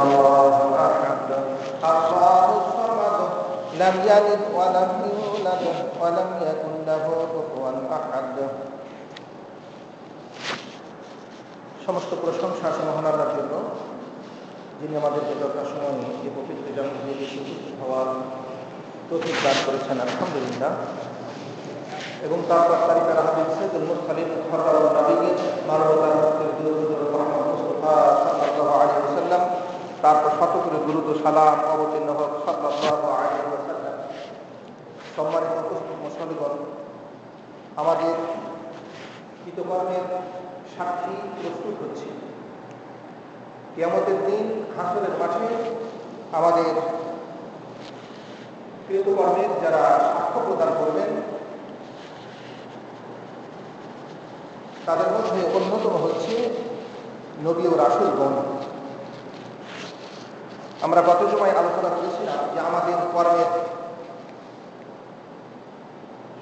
الله أحد الله الصمد لم يلد ولم يولد ولم يكن له كفوا أحد। সমস্ত প্রশংসা মহান আল্লাহর জন্য, যিনি আমাদেরকে যথাসময়ে এই পবিত্র জন্মদিনে উপস্থিত হওয়ার তৌফিক দান করেছেন, আলহামদুলিল্লাহ। এবং তারপর তারিকার হাবিব সাইয়্যিদুল মুরসালিন খাতামুন নবিয়্যিন মানবতার মুক্তির দূত মুহাম্মদ মুস্তাফা সাল্লাল্লাহু আলাইহি ওয়াসাল্লাম, তারপর শত করে দুরূদ ও সালাম অবতীর্ণ হোক সাল্লাল্লাহু আলাইহি ওয়াসাল্লাম। সম্মানিত উপস্থিত মুসলিমগণ, আমাদের কৃতকর্মের সাক্ষী প্রস্তুত হচ্ছে। কিয়ামতের দিন হাসরের মাঠে আমাদের কৃতকর্মের যারা সাক্ষ্য প্রদান করবেন, তাদের মধ্যে অন্যতম হচ্ছে নবী ও রাসূলগণ। আমরা গত জুমায় আলোচনা করেছিলাম যে আমাদের কর্মের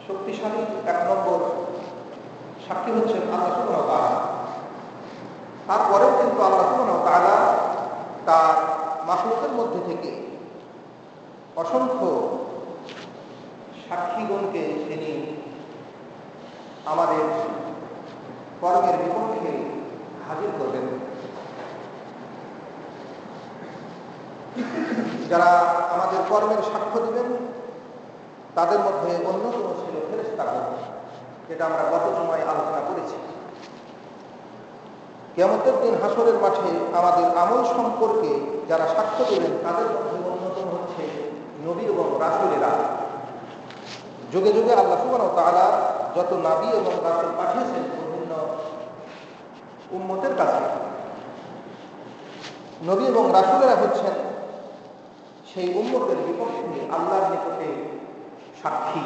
শক্তিশালী এক নম্বর সাক্ষী হচ্ছেন আল্লাহ সুবহানাহু ওয়া তাআলা। তারপরেও কিন্তু আল্লাহ সুবহানাহু ওয়া তাআলা তার মাখলুকের মধ্যে থেকে অসংখ্য সাক্ষীগণকে তিনি আমাদের কর্মের বিপক্ষে হাজির করবেন। যারা আমাদের কর্মের সাক্ষ্য দিবেন তাদের মধ্যে অন্যতম ছিল ফেরেশতাগণ, যেটা আমরা গত সময় আলোচনা করেছি। কিয়ামতের দিন হাসরের মাঠে আমাদের আমল সম্পর্কে যারা সাক্ষ্য দেবেন তাদের মধ্যে অন্যতম হচ্ছে নবী এবং রাসূলেরা। যুগে যুগে আল্লাহ সুবহানাহু ওয়া তাআলা যত নবী এবং রাসূল পাঠিয়েছেন বিভিন্ন উম্মতের কাছে, নবী এবং রাসূলেরা হচ্ছেন সেই উম্মতের বিপক্ষে আল্লাহর নিকটে সাক্ষী।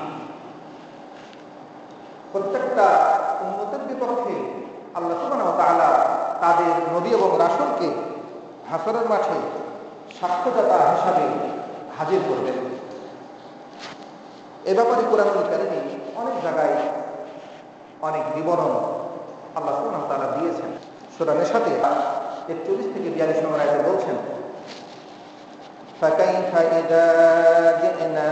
প্রত্যেকটা উম্মতের বিপক্ষে আল্লাহ সুবহানাহু ওয়া তাআলা তাদের নবী এবং রাসূলকে হাসরের মাঠে সাক্ষ্যদাতা হিসাবে হাজির করবেন। এ ব্যাপারে কোরআনুল কারীমে অনেক জায়গায় অনেক বিবরণ আল্লাহ সুবহানাহু ওয়া তাআলা দিয়েছেন। সূরা নিসাতে 41 থেকে 42 নম্বর আয়াতে বলছেন, ফাকাইফা ইযা জি'না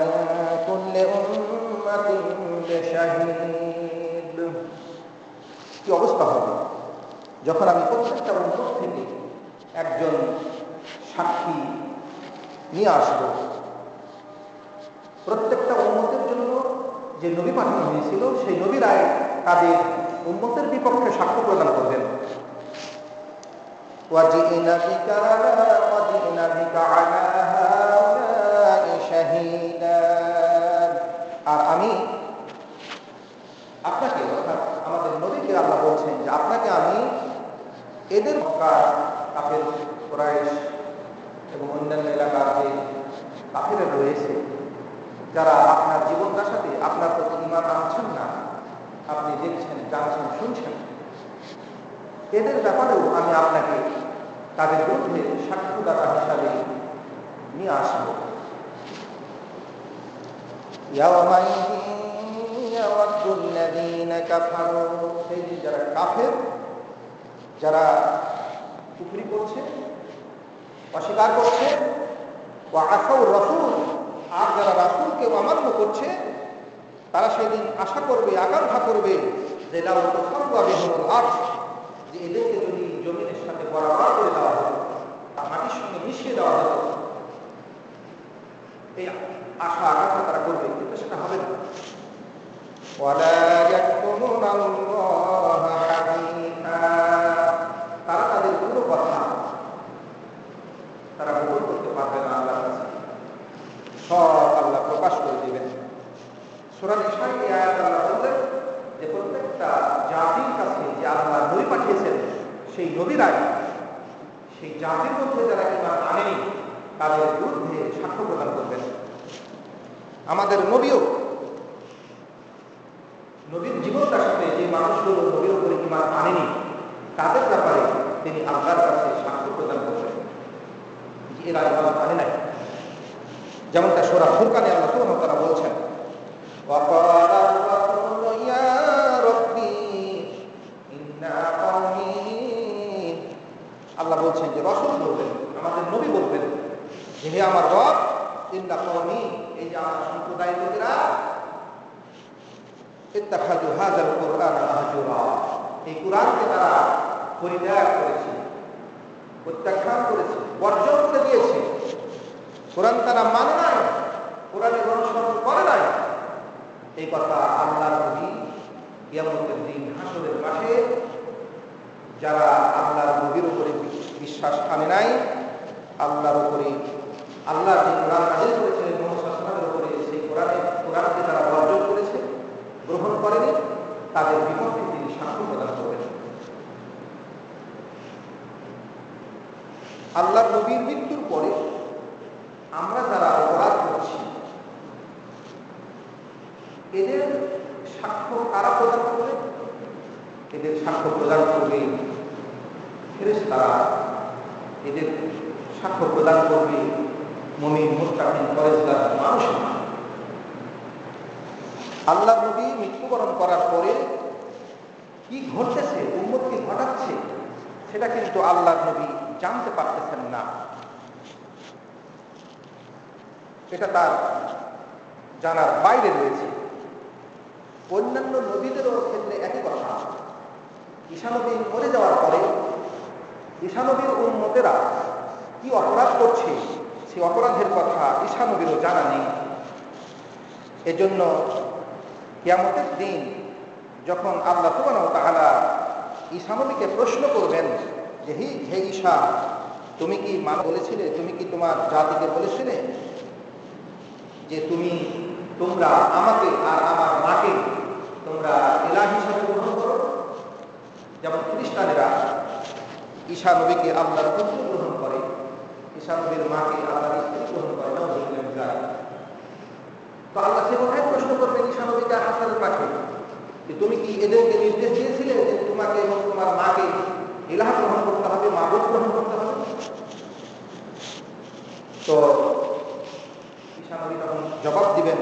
মিন কুল্লি উম্মাতিন বিশাহীদ। কি অবস্থা হবে যখন আমি প্রত্যেকটা উম্মত থেকে একজন সাক্ষী নিয়ে আসব। প্রত্যেকটা উম্মতের জন্য যে নবী পাঠানো হয়েছিল সেই নবীরাই তাদের উম্মতের বিপক্ষে সাক্ষ্য প্রদান করবেন। ওয়াজি'না বিকা আলা হাউলাই শাহীদা। আর আমি আপনাকে, অর্থাৎ আমাদের নবীকে আল্লাহ বলছেন যে আপনাকে আমি এদের কাফের কুরাইশ এবং অন্যান্য এলাকার যে কাফেররা রয়েছে, যারা আপনার জীবনটার সাথে আপনার প্রতি ঈমান আনছেন না, আপনি দেখছেন, জানছেন, শুনছেন, এদের ব্যাপারেও আমি আপনাকে তাদের বিরুদ্ধে সাক্ষ্যদাতা হিসাবে নিয়ে আসব। সেই দিন যারা কাফের, যারা কুফরি করছে, অস্বীকার করছে, ওয়া আসাউ রাসূল, আর যারা রাসূলকে অমান্য করছে, তারা সেদিন আশা করবে, আকাঙ্ক্ষা করবে যে লাউ তাসাওয়া বিহিমুল আরদ, যে এদেরকে যদি জমিনের সাথে বরাবর করে দেওয়া হতো, মাটির সঙ্গে মিশিয়ে দেওয়া হতো। এই আশা আকাঙ্ক্ষা তারা করবে, কিন্তু সেটা হবে না। ওয়ালা ইয়াকতুমুনা আল্লাহা হাদিসা, তারা তাদের পুরো কথা তারা গোপন করতে পারবে না আল্লাহর কাছে, সব আল্লাহ প্রকাশ করে দিবেন। সূরা নিসায় এই আয়াত আল্লাহ বললেন যে প্রত্যেকটা জাতির কাছে যে আল্লাহ নবী পাঠিয়েছেন, সেই নবীরাই সেই জাতির মধ্যে যারা ঈমান আনেনি তাদের বিরুদ্ধে সাক্ষ্য প্রদান করবেন। আমাদের নবীও নবীর জীবনটার সাথে যে মানুষগুলো নবীর উপরে ঈমান আনেনি তাদের ব্যাপারে তিনি আল্লাহর কাছে সাক্ষ্য প্রদান করবেন যে এরা ঈমান আনে নাই। যেমনটা সূরা ফুরকানে আল্লাহ সুবহানাহু ওয়া তাআলা বলছেন, ওয়া ক্বালা আর-রাসূলু ইয়া রাব্বি ইন্না কওমি। আল্লাহ বলছেন যে রাসূল বলবেন, আমাদের নবী বলবেন যে হে আমার রব, ইন্না কওমি, এই যে আমার সম্প্রদায়ের লোকেরা, ইত্তাখাযু হাযাল কুরআন মাহজুরা, এই কুরআনকে তারা পরিত্যাগ করেছে, প্রত্যাখ্যান করেছে, বর্জন করে দিয়েছে। কোরআন তারা মানে নাই, কোরআনের অনুসরণ করে নাই। এই কথা আল্লাহর নবী কিয়ামতের দিন হাসরের মাঠে যারা আল্লাহর নবীর উপরে বিশ্বাস আনে নাই, আল্লাহর উপরে, আল্লাহ যে কোরআন নাযিল করেছিলেন মুহাম্মদ সাল্লাল্লাহু আলাইহি ওয়াসাল্লামের উপরে, সেই কোরআনকে তারা বর্জন করেছে, গ্রহণ করেনি, তাদের বিপক্ষে তিনি সাক্ষ্য প্রদান করবেন। আল্লাহর নবীর মৃত্যুর পরে আমরা যারা অপরাধ করছি, এদের সাক্ষ্য কারা প্রদান করবে? এদের সাক্ষ্য প্রদান করবে ফেরেশতারা, এদের সাক্ষ্য প্রদান করবে মুমিন মুত্তাকিন পরেজগার মানুষ। আল্লাহ নবী মৃত্যুবরণ করার পরে কি ঘটতেছে, উম্মত কি ঘটাচ্ছে, সেটা কিন্তু আল্লাহ নবী জানতে পারতেছেন না। এটা তার জানার বাইরে রয়েছে। অন্যান্য নবীদেরও ক্ষেত্রে একই কথা। ঈসা নবী মরে যাওয়ার পরে ঈসা নবীর উম্মতেরা কি অপরাধ করছে, সেই অপরাধের কথা ঈসা নবীরও জানা নেই। এজন্য কিয়ামতের দিন যখন আল্লাহ সুবহানাহু ওয়া তাআলা ঈসা নবীকে প্রশ্ন করবেন যে হে ঈসা, তুমি কি বলেছিলে, তুমি কি তোমার জাতিকে বলেছিলে যে তোমরা আমাকে আর আমার মাকে তোমরা ইলাহ হিসেবে গ্রহণ করো? যেমন খ্রিস্টানেরা ঈসা নবীকে আল্লাহর পুত্র গ্রহণ করে, ঈসা নবীর মাকে আল্লাহর স্ত্রী গ্রহণ করে। তো আল্লাহ সে কথায় প্রশ্ন করবেন ঈসা নবীকে হাসরের মাঠে যে তুমি কি এদেরকে নির্দেশ দিয়েছিলে যে তোমাকে এবং তোমার মাকে ইলাহ গ্রহণ করতে হবে, মাবুদ গ্রহণ করতে হবে? তো ঈসা নবী তখন জবাব দিবেন,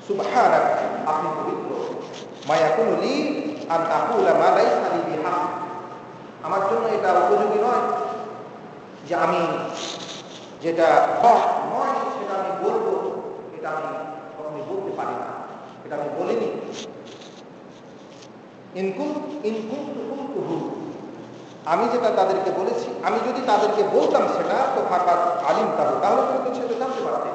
সুবহানাক, আপনি পবিত্র, মা ইয়াকুনু লি আন আকুলা মা লাইসা লি বিহাক, আমার জন্য এটা উপযোগী নয় যে আমি যেটা হক নয় সেটা আমি বলবো, এটা আমি কখনোই বলতে পারি না, এটা আমি বলিনি। আমি যেটা তাদেরকে বলেছি, আমি যদি তাদেরকে বলতাম সেটা তো ফাকাত আলিম তাহলে তাহলে কিন্তু সেটা জানতে পারতেন।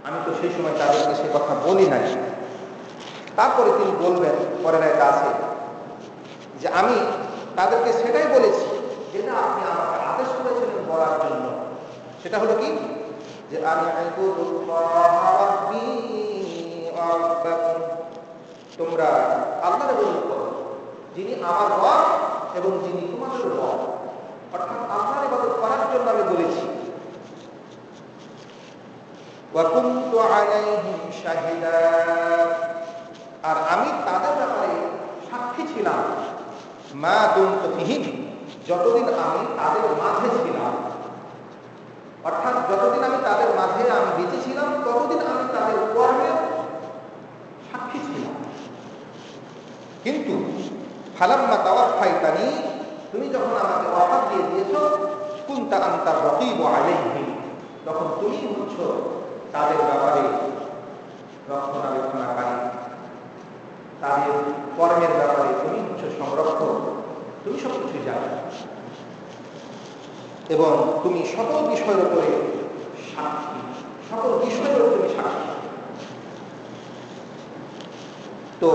আমি তো সেই সময় তাদেরকে সে কথা বলি নাই। তারপরে তিনি বলবেন, পরের আয়াতে আছে যে আমি তাদেরকে সেটাই বলেছি যেটা আপনি আমাকে আদেশ করেছিলেন বলার জন্য। সেটা হলো কি, যে আমি তোমরা আল্লাহর ইবাদত করো, যিনি আমার রব এবং যিনি তোমাদের রব, অর্থাৎ আল্লাহর ইবাদত করার জন্য আমি বলেছি। ওয়া কুনতু আলাইহিম শাহিদা, আর আমি তাদের ব্যাপারে সাক্ষী ছিলাম, মা দুমতু ফিহিম, যতদিন আমি তাদের মাঝে ছিলাম। অর্থাৎ যতদিন আমি তাদের মাঝে আমি বেঁচে ছিলাম ততদিন আমি তাদের কর্মের সাক্ষী ছিলাম। কিন্তু ফালাম্মা তাওয়াফাইতানি, তুমি যখন আমাকে ওয়াফাত দিয়ে দিয়েছো, কুনতা আনতার রাকিব আলাইহিম, তখন তুমি হচ্ছ তাদের ব্যাপারে রক্ষণাবেক্ষণকারী, তাদের কর্মের ব্যাপারে তুমি হচ্ছ সংরক্ষক, তুমি সব কিছু জানো এবং তুমি সকল বিষয়ের উপরে সাক্ষী, সকল বিষয়ের তুমি সাক্ষী। তো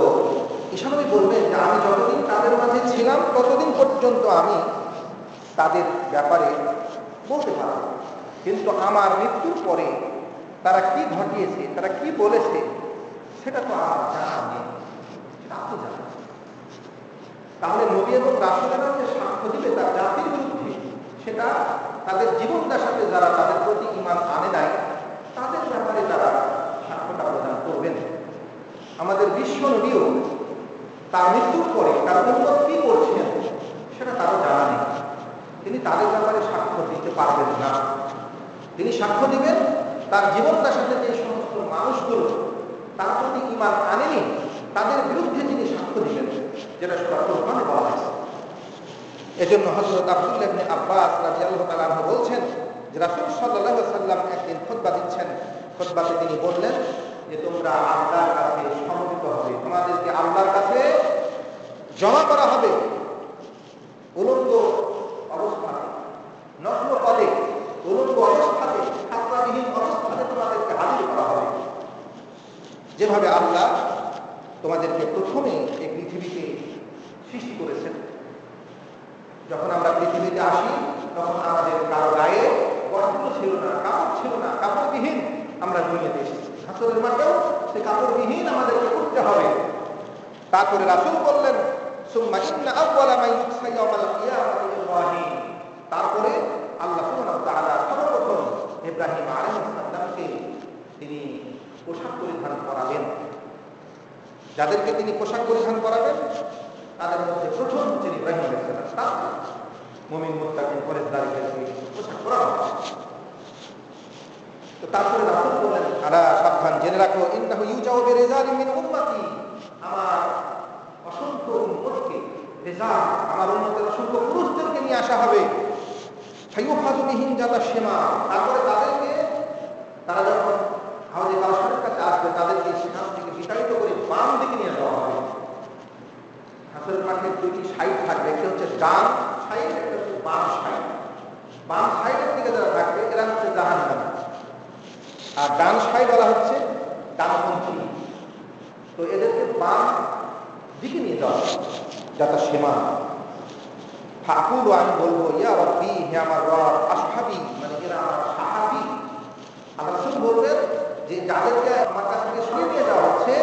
ঈসা নবী বলবেন যে আমি যতদিন তাদের মাঝে ছিলাম ততদিন পর্যন্ত আমি তাদের ব্যাপারে বলতে পারব, কিন্তু আমার মৃত্যুর পরে তারা কি ঘটিয়েছে, তারা কি বলেছে, সেটা তো আমার জানা নেই, সেটা আপনি জানেন। তাহলে নবী এবং রাসূলেরা যে সাক্ষ্য দিবে তার জাতির বিরুদ্ধে, সেটা তাদের জীবন দশাতে যারা তাদের প্রতি ঈমান আনে নাই তাদের ব্যাপারে তারা সাক্ষ্যটা প্রদান করবেন। আমাদের বিশ্ব নবীও তার মৃত্যুর পরে তার উম্মত কি করছেন সেটা তারও জানা নেই, তিনি তাদের ব্যাপারে সাক্ষ্য দিতে পারবেন না। তিনি সাক্ষ্য দিবেন তার জীবন দশাতে যে সমস্ত মানুষগুলো তার প্রতি ঈমান আনেনি তাদের বিরুদ্ধে তিনি সাক্ষ্য দিবেন, যেটা সূরা ফুরকানে বলা হয়েছে। এজন্য হযরত আব্দুল্লাহ ইবনে আব্বাস রাদিয়াল্লাহু তাআলা আনহু বলছেন যে রাসূল সাল্লাল্লাহু আলাইহি ওয়াসাল্লাম একদিন খুতবা দিচ্ছেন। খুতবাতে তিনি বললেন যে তোমরা আল্লাহর কাছে সমবেত হবে, তোমাদেরকে আল্লাহর কাছে জমা করা হবে উলঙ্গ অবস্থাতে, নগ্ন পদে, উলঙ্গ অবস্থাতে, খাতনাবিহীন অবস্থাতে তোমাদেরকে হাজির করা হবে। যেভাবে আল্লাহ তোমাদেরকে প্রথমে এই পৃথিবীতে সৃষ্টি করেছেন। যখন আমরা পৃথিবীতে আসি তখন আমাদের কারো গায়ে বস্ত্র ছিল না, কাপড় ছিল না, কাপড়বিহীন আমরা দুনিয়াতে এসেছি। হাসরের মাঠেও সে কাপড়বিহীন আমাদেরকে উঠতে হবে। তারপরে রাসূল বললেন সুম্মা ইন্না আউওয়ালা মা ইউকসা ইয়াওমাল কিয়ামাতি ইব্রাহিম। তারপরে আল্লাহ সুবহানাহু ওয়া তাআলা সর্বপ্রথম ইব্রাহিম আলাইহিস সালামকে তিনি পোশাক পরিধান করাবেন। যাদেরকে তিনি পোশাক পরিধান করাবেন তাদের মধ্যে প্রথম হচ্ছেন ইব্রাহিম আলাইহিস সালাম। তারপর মুমিন মুত্তাকিন পরেশগারীদেরকে পোশাক পরানো হবে। তো তারপরে রাসূল বললেন আলা সাবধান জেনে রাখো ইন্নাহু ইউজাউ বিরিজালিন মিন উম্মতি, আমার অসংখ্য উম্মতকে, রিজাল আমার উম্মতের অসংখ্য পুরুষদেরকে নিয়ে আসা হবে। ফায়ুফাযু বিহিম জাতা শিমা, তারপরে তাদেরকে তারা যখন হাউজে কাউসারের কাছে আসবে তাদেরকে সেখান থেকে বিতাড়িত করে বাম দিকে নিয়ে যাওয়া হবে। হাসরের মাঠে দুইটি সাইড থাকবে, একটা হচ্ছে ডান সাইড, একটা হচ্ছে বাম সাইড। বাম সাইডের দিকে যারা থাকবে এরা হচ্ছে জাহান্নাম, আর ডান সাইড বলা হচ্ছে ডানপন্থী। তো এদেরকে বাম দিকে নিয়ে যাওয়া যাতা সীমা। ফাকুলু, আমি বলবো ইয়া রাব্বি, হে আমার রব, আসহাবি, মানে এরা আমার সাহাবী। আল্লাহ রাসূল বলবেন যে যাদেরকে আমার কাছ থেকে সরিয়ে নিয়ে যাওয়া হচ্ছে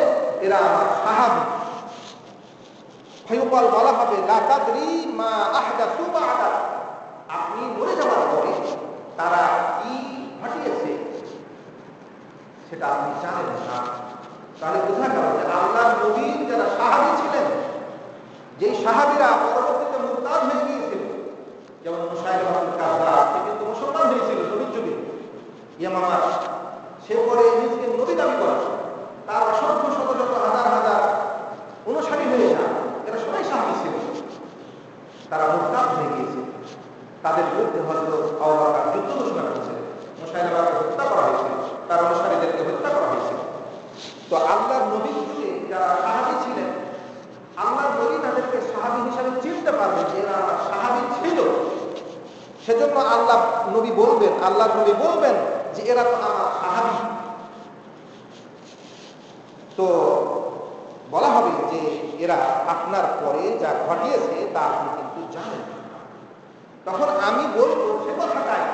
এরা আমার সাহাবী। ফায়ুকাল, বলা হবে লা তাদরি মা আহদাসু বা'দা, আপনি মরে যাওয়ার পরে তারা কি ঘটিয়েছে সেটা আপনি জানেন না। তাহলে বোঝা গেল যে আল্লাহর নবীর যারা সাহাবী ছিলেন, যেই সাহাবীরা পরবর্তীতে মুরতাদ হয়ে গিয়েছিল, যেমন মুসাইলামাতুল কাযযাব, সে কিন্তু মুসলমান হয়েছিল নবীর যুগে, ইয়ামামা, সে পরে নিজেকে নবী দাবি করে, তার অসংখ্য শত শত হাজার হাজার অনুসারী হয়ে যায়, এরা সবাই সাহাবী ছিল, তারা মুরতাদ হয়ে গিয়েছে। তাদের বিরুদ্ধে হযরত আবু বকর যুদ্ধ ঘোষণা করেছিলেন, মুসাইলামাকে হত্যা করা হয়েছিল, তার অনুসারীদেরকে হত্যা করা হয়েছিল। তো আল্লাহর নবীর যুগে যারা সাহাবী ছিলেন, আল্লাহর নবী তাদেরকে সাহাবী হিসাবে চিনতে পারবেন যে এরা আমার সাহাবী ছিল। সেজন্য আল্লাহর নবী বলবেন যে এরা তো আমার সাহাবী। তো বলা হবে যে এরা আপনার পরে যা ঘটিয়েছে তা আপনি কিন্তু জানেন। তখন আমি বলবো সে কথাটাই,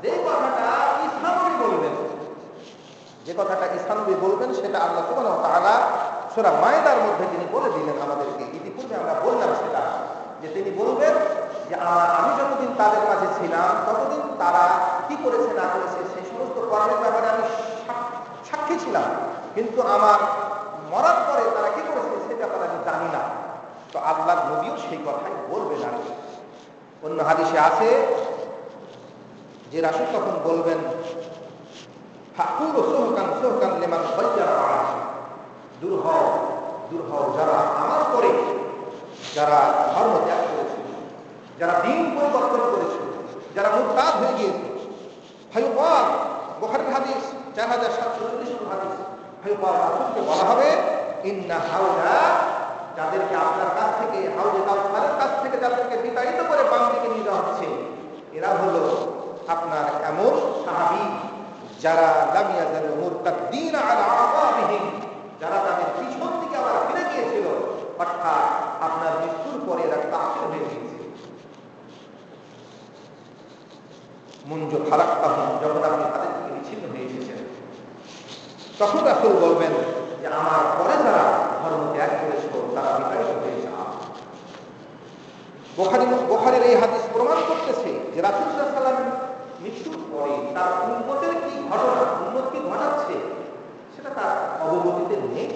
যে কথাটা ঈসা নবী বলবেন, যে কথাটা ঈসা নবী বলবেন সেটা আল্লাহ সুবহানাহু ওয়া তাআলা সূরা মায়েদার মধ্যে তিনি বলে দিলেন আমাদেরকে। ইতিপূর্বে আমরা বললাম সেটা, যে তিনি বলবেন যে আমি যতদিন তাদের মাঝে ছিলাম ততদিন তারা কি করেছে না করেছে সেই সমস্ত কর্মের ব্যাপারে আমি সাক্ষী ছিলাম, কিন্তু আমার মরার পরে তারা কি করেছে সে ব্যাপারে আমি জানি না। তো আল্লাহর নবীও সেই কথাই বলবেন। আর অন্য হাদিসে আছে যে রাসূল তখন বলবেন ফাকুলু সুহকান সুহকান লিমান গায়্যারা আলাইহি, দূর হও যারা আমার পরে যারা ধর্ম ত্যাগ করেছে, যারা দিন পরিবর্তন করেছে, যারা মুরতাদ হয়ে গিয়েছে। ফায়ুকাল, বুখারীর হাদিস 4740 নম্বর হাদিস, ফায়ুকাল, রাসূলকে বলা হবে ইন্না হাউলা, যাদেরকে আপনার কাছ থেকে হাউজে কাউসারের কাছ থেকে যাদেরকে বিতাড়িত করে বাম দিকে নিয়ে যাওয়া হচ্ছে, এরা হলো আপনার এমন সাহাবী যারা লাম ইয়াজালু মুরতাদ্দিনা আলা আকাবিহিম, যারা তাদের পিছন দিকে আবার ফিরে গিয়েছিল, অর্থাৎ আপনার মৃত্যুর পরে এরা কাফির হয়ে গিয়েছিল। মুনজু ফারাক্তাহুম, যখন আপনি তাদের থেকে বিচ্ছিন্ন হয়ে এসেছেন, তখন রাসূল বলবেন যে আমার পরে যারা ধর্ম ত্যাগ করেছিল তারা বিতাড়িত হয়ে যাও। বুখারীর এই হাদিস প্রমাণ করতেছে যে রাসূল সাল্লাল্লাহু আলাইহি ওয়াসাল্লাম মৃত্যুর পরে তার উম্মতের কি ঘটনা, উম্মত কি ঘটাচ্ছে সেটা তার অবগতিতে নেই।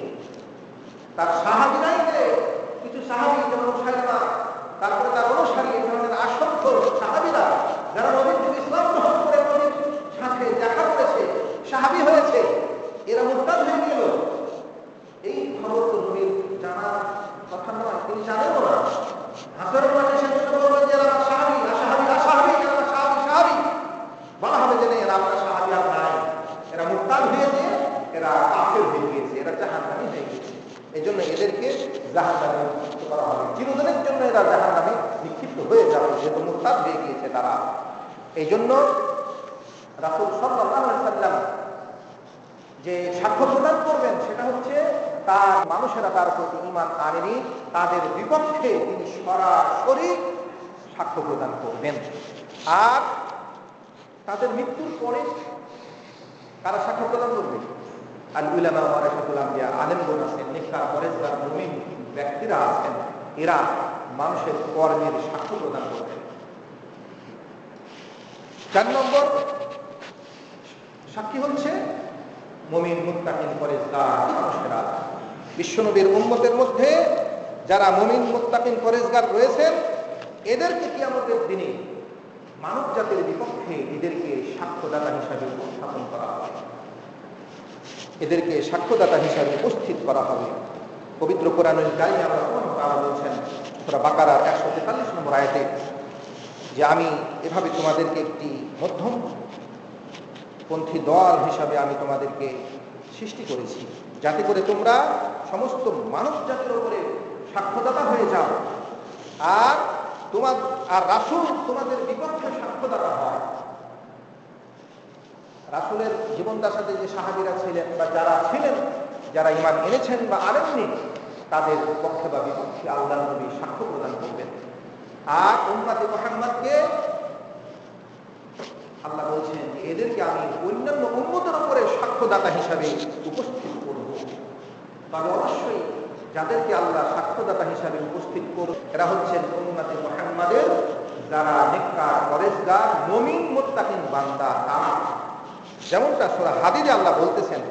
তার সাহাবীরাই যে কিছু সাহাবী যেমন মুসাইলামা, তারপরে তার অনুসারী, এই ধরনের অসংখ্য সাহাবীরা যারা নবীর ইসলাম গ্রহণ করে নবীর সাথে দেখা করেছে, সাহাবী হয়েছে, এরা মুরতাদ হয়ে গেল, এই খবর তো নবীর জানার কথা নয়, তিনি জানেনও না। হাসরের মাঠে সেজন্য বলবেন যে এরা নিজেরা জাহান্নামে নিক্ষিপ্ত হয়ে যাবে, যেহেতু মুরতাদ হয়ে গিয়েছে তারা। এই জন্য রাসূল সাল্লাল্লাহু আলাইহি ওয়াসাল্লাম যে সাক্ষ্য প্রদান করবেন সেটা হচ্ছে তার মানুষেরা তার প্রতি ঈমান আনেনি, তাদের বিপক্ষে তিনি সরাসরি সাক্ষ্য প্রদান করবেন। আর তাদের মৃত্যুর পরে কারা সাক্ষ্য প্রদান করবে? আল উলামা ওয়ারাসাতুল আমবিয়া, আলেমগণ আছেন, নেককার পরেজগার মুমিন ব্যক্তিরা আছেন, এরা মানুষের কর্মের সাক্ষ্য প্রদান করবেন। 4 নম্বর সাক্ষী হচ্ছে মুমিন মুত্তাকিন পরেজগার মানুষেরা। বিশ্বনবীর উম্মতের মধ্যে যারা মুমিন মুত্তাকিন পরেজগার রয়েছেন, এদেরকে কিয়ামতের দিনে মানব জাতির বিপক্ষে এদেরকে সাক্ষ্যদাতা হিসাবে উপস্থাপন করা হবে, এদেরকে সাক্ষ্যদাতা হিসাবে উপস্থিত করা হবে। পবিত্র কোরআনুল কারীমে আল্লাহ সুবহানাহু ওয়া তাআলা বলেছেন সূরা বাকারার 143 নম্বর আয়াতে যে আমি এভাবে তোমাদেরকে একটি মধ্যমপন্থী দল হিসাবে আমি তোমাদেরকে সৃষ্টি করেছি, যাতে করে তোমরা সমস্ত মানব জাতির উপরে সাক্ষ্যদাতা হয়ে যাও, আর রাসূল তোমাদের বিপক্ষে সাক্ষ্যদাতা হয়। রাসূলের জীবনদশাতে যে সাহাবীরা ছিলেন বা যারা ছিলেন, যারা ঈমান এনেছেন বা আনেননি, তাদের পক্ষে বা বিপক্ষে আল্লাহর নবী সাক্ষ্য প্রদান করবেন। আর উম্মতে মুহাম্মদকে আল্লাহ বলছেন যে এদেরকে আমি অন্যান্য উম্মতের উপরে সাক্ষ্যদাতা হিসাবে উপস্থিত করব। তবে অবশ্যই যাদেরকে আল্লাহ সাক্ষ্যদাতা হিসাবে উপস্থিত করবে এরা হচ্ছেন উম্মতে মুহাম্মাদের যারা নেককার পরেজগার মুমিন মুত্তাকিন বান্দা। তারা যেমনটা সূরা হাদীদে আল্লাহ বলতেছেন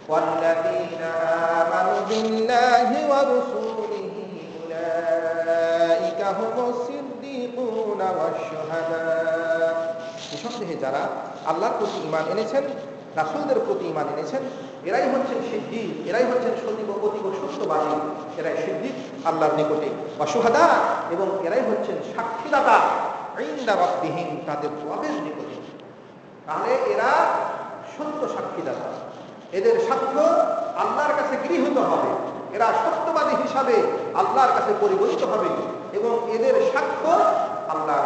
ওয়াল্লাযীনা আমানু বিল্লাহি ওয়া রাসূলিহি উলাইকা হুমুস সিদ্দীকুনা ওয়াশ শুহাদা। নিঃসন্দেহে যারা আল্লাহর প্রতি ঈমান এনেছেন, রাসূলদের প্রতি ঈমান এনেছেন, এরাই হচ্ছেন সিদ্দীক, এরাই হচ্ছেন অতীব সত্যবাদী, এরাই সিদ্দীক আল্লাহর নিকটে, ওয়া শুহাদা, এবং এরাই হচ্ছেন সাক্ষীদাতা ইনদা রাব্বিহিম, তাদের রবের নিকটে। তাহলে এরা সত্য সাক্ষীদাতা, এদের সাক্ষ্য আল্লাহর কাছে গৃহীত হবে, এরা সত্যবাদী হিসাবে আল্লাহর কাছে পরিগণিত হবে, এবং এদের সাক্ষ্য আল্লাহ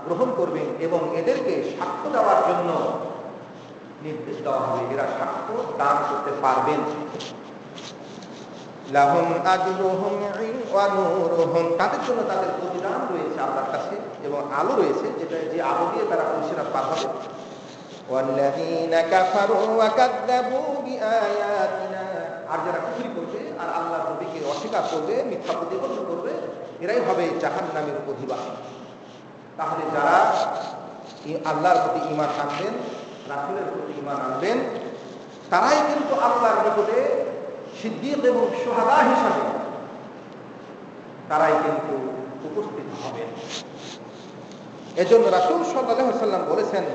গ্রহণ করবেন এবং এদেরকে সাক্ষ্য দেওয়ার জন্য নির্দেশ দেওয়া হবে, এরা সাক্ষ্য দান করতে পারবেন। লাহুম আজরুহুম ওয়া নূরুহুম, তাদের জন্য তাদের প্রতিদান রয়েছে আল্লাহর কাছে এবং আলো রয়েছে, যেটা যে আলো দিয়ে তারা পরিষেবা পার হবে। ওয়াল্লাযীনা কাফারু ওয়া কাযযাবু বিআয়াতিনা, আর যারা কুফরি করবে আর আল্লাহর নবীকে অস্বীকার করবে, মিথ্যা প্রতিপন্ন করবে, এরাই হবে জাহান্নামের অধিবাসী। তাহলে যারা আল্লাহর প্রতি ঈমান আনবেন, রাসূলের প্রতি ঈমান আনবেন, তারাই কিন্তু আল্লাহর নিকটে সিদ্দীক এবং শুহাদা হিসাবে তারাই কিন্তু উপস্থিত হবেন। এজন্য রাসূল সাল্লাল্লাহু আলাইহি ওয়াসাল্লাম বলেছেন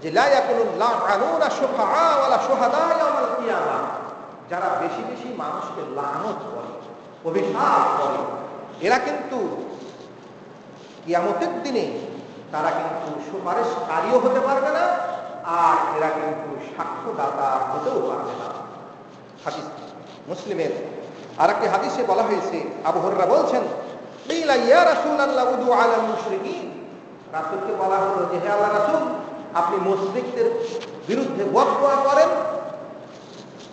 যে লা ইয়াকুলুল লাআনুনা শুফাআ ওয়ালা শুহাদা ইয়াউমাল কিয়ামা, যারা বেশি বেশি মানুষকে লানত করে, অভিশাপ করে, এরা কিন্তু কিয়ামতের দিনে তারা কিন্তু সুপারিশকারীও হতে পারবে না, আর এরা কিন্তু সাক্ষ্যদাতা হতেও পারবে না। হাদিস মুসলিমের আরেকটি হাদিসে বলা হয়েছে, আবু হুরায়রা বলছেন কিলা ইয়া রাসূলুল্লাহ উদু আলাল মুশরিকিন, রাসূলকে বলা হলো যে হে আল্লাহর রাসূল, আপনি মুশরিকদের বিরুদ্ধে বদদোয়া করেন।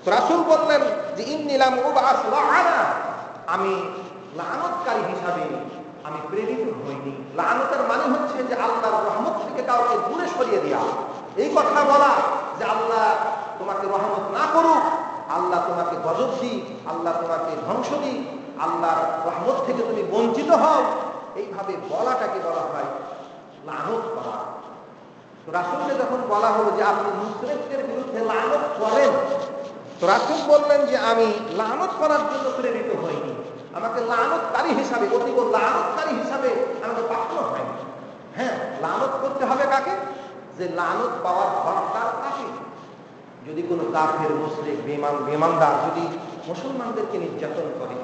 তো রাসূল বললেন যে ইন্নী লাম উবআস লাআনা, আমি লাআনতকারী হিসাবে আমি প্রেরিত হইনি। লাআনতের মানে হচ্ছে যে আল্লাহর রহমত থেকে কাউকে দূরে সরিয়ে দেওয়া, এই কথা বলা যে আল্লাহ তোমাকে রহমত না করুক, আল্লাহ তোমাকে গজব দিক, আল্লাহ তোমাকে ধ্বংস দিক, আল্লাহর রহমত থেকে তুমি বঞ্চিত হও, এইভাবে বলাটাকে বলা হয় লানত করা। তো রাসূলকে যখন বলা হলো যে আপনি মুশরিকদের বিরুদ্ধে লানত করেন, তো রাসূল বললেন যে আমি লানত করার জন্য প্রেরিত হইনি, আমাকে লানতকারী হিসাবে, অতীব লানতকারী হিসাবে আমাকে পাঠানো হয়নি। হ্যাঁ, লানত করতে হবে কাকে? যে লানত পাওয়ার হকদার কাকে? যদি কোনো কাফের মুশরিক বেঈমানদার যদি মুসলমানদেরকে নির্যাতন করে,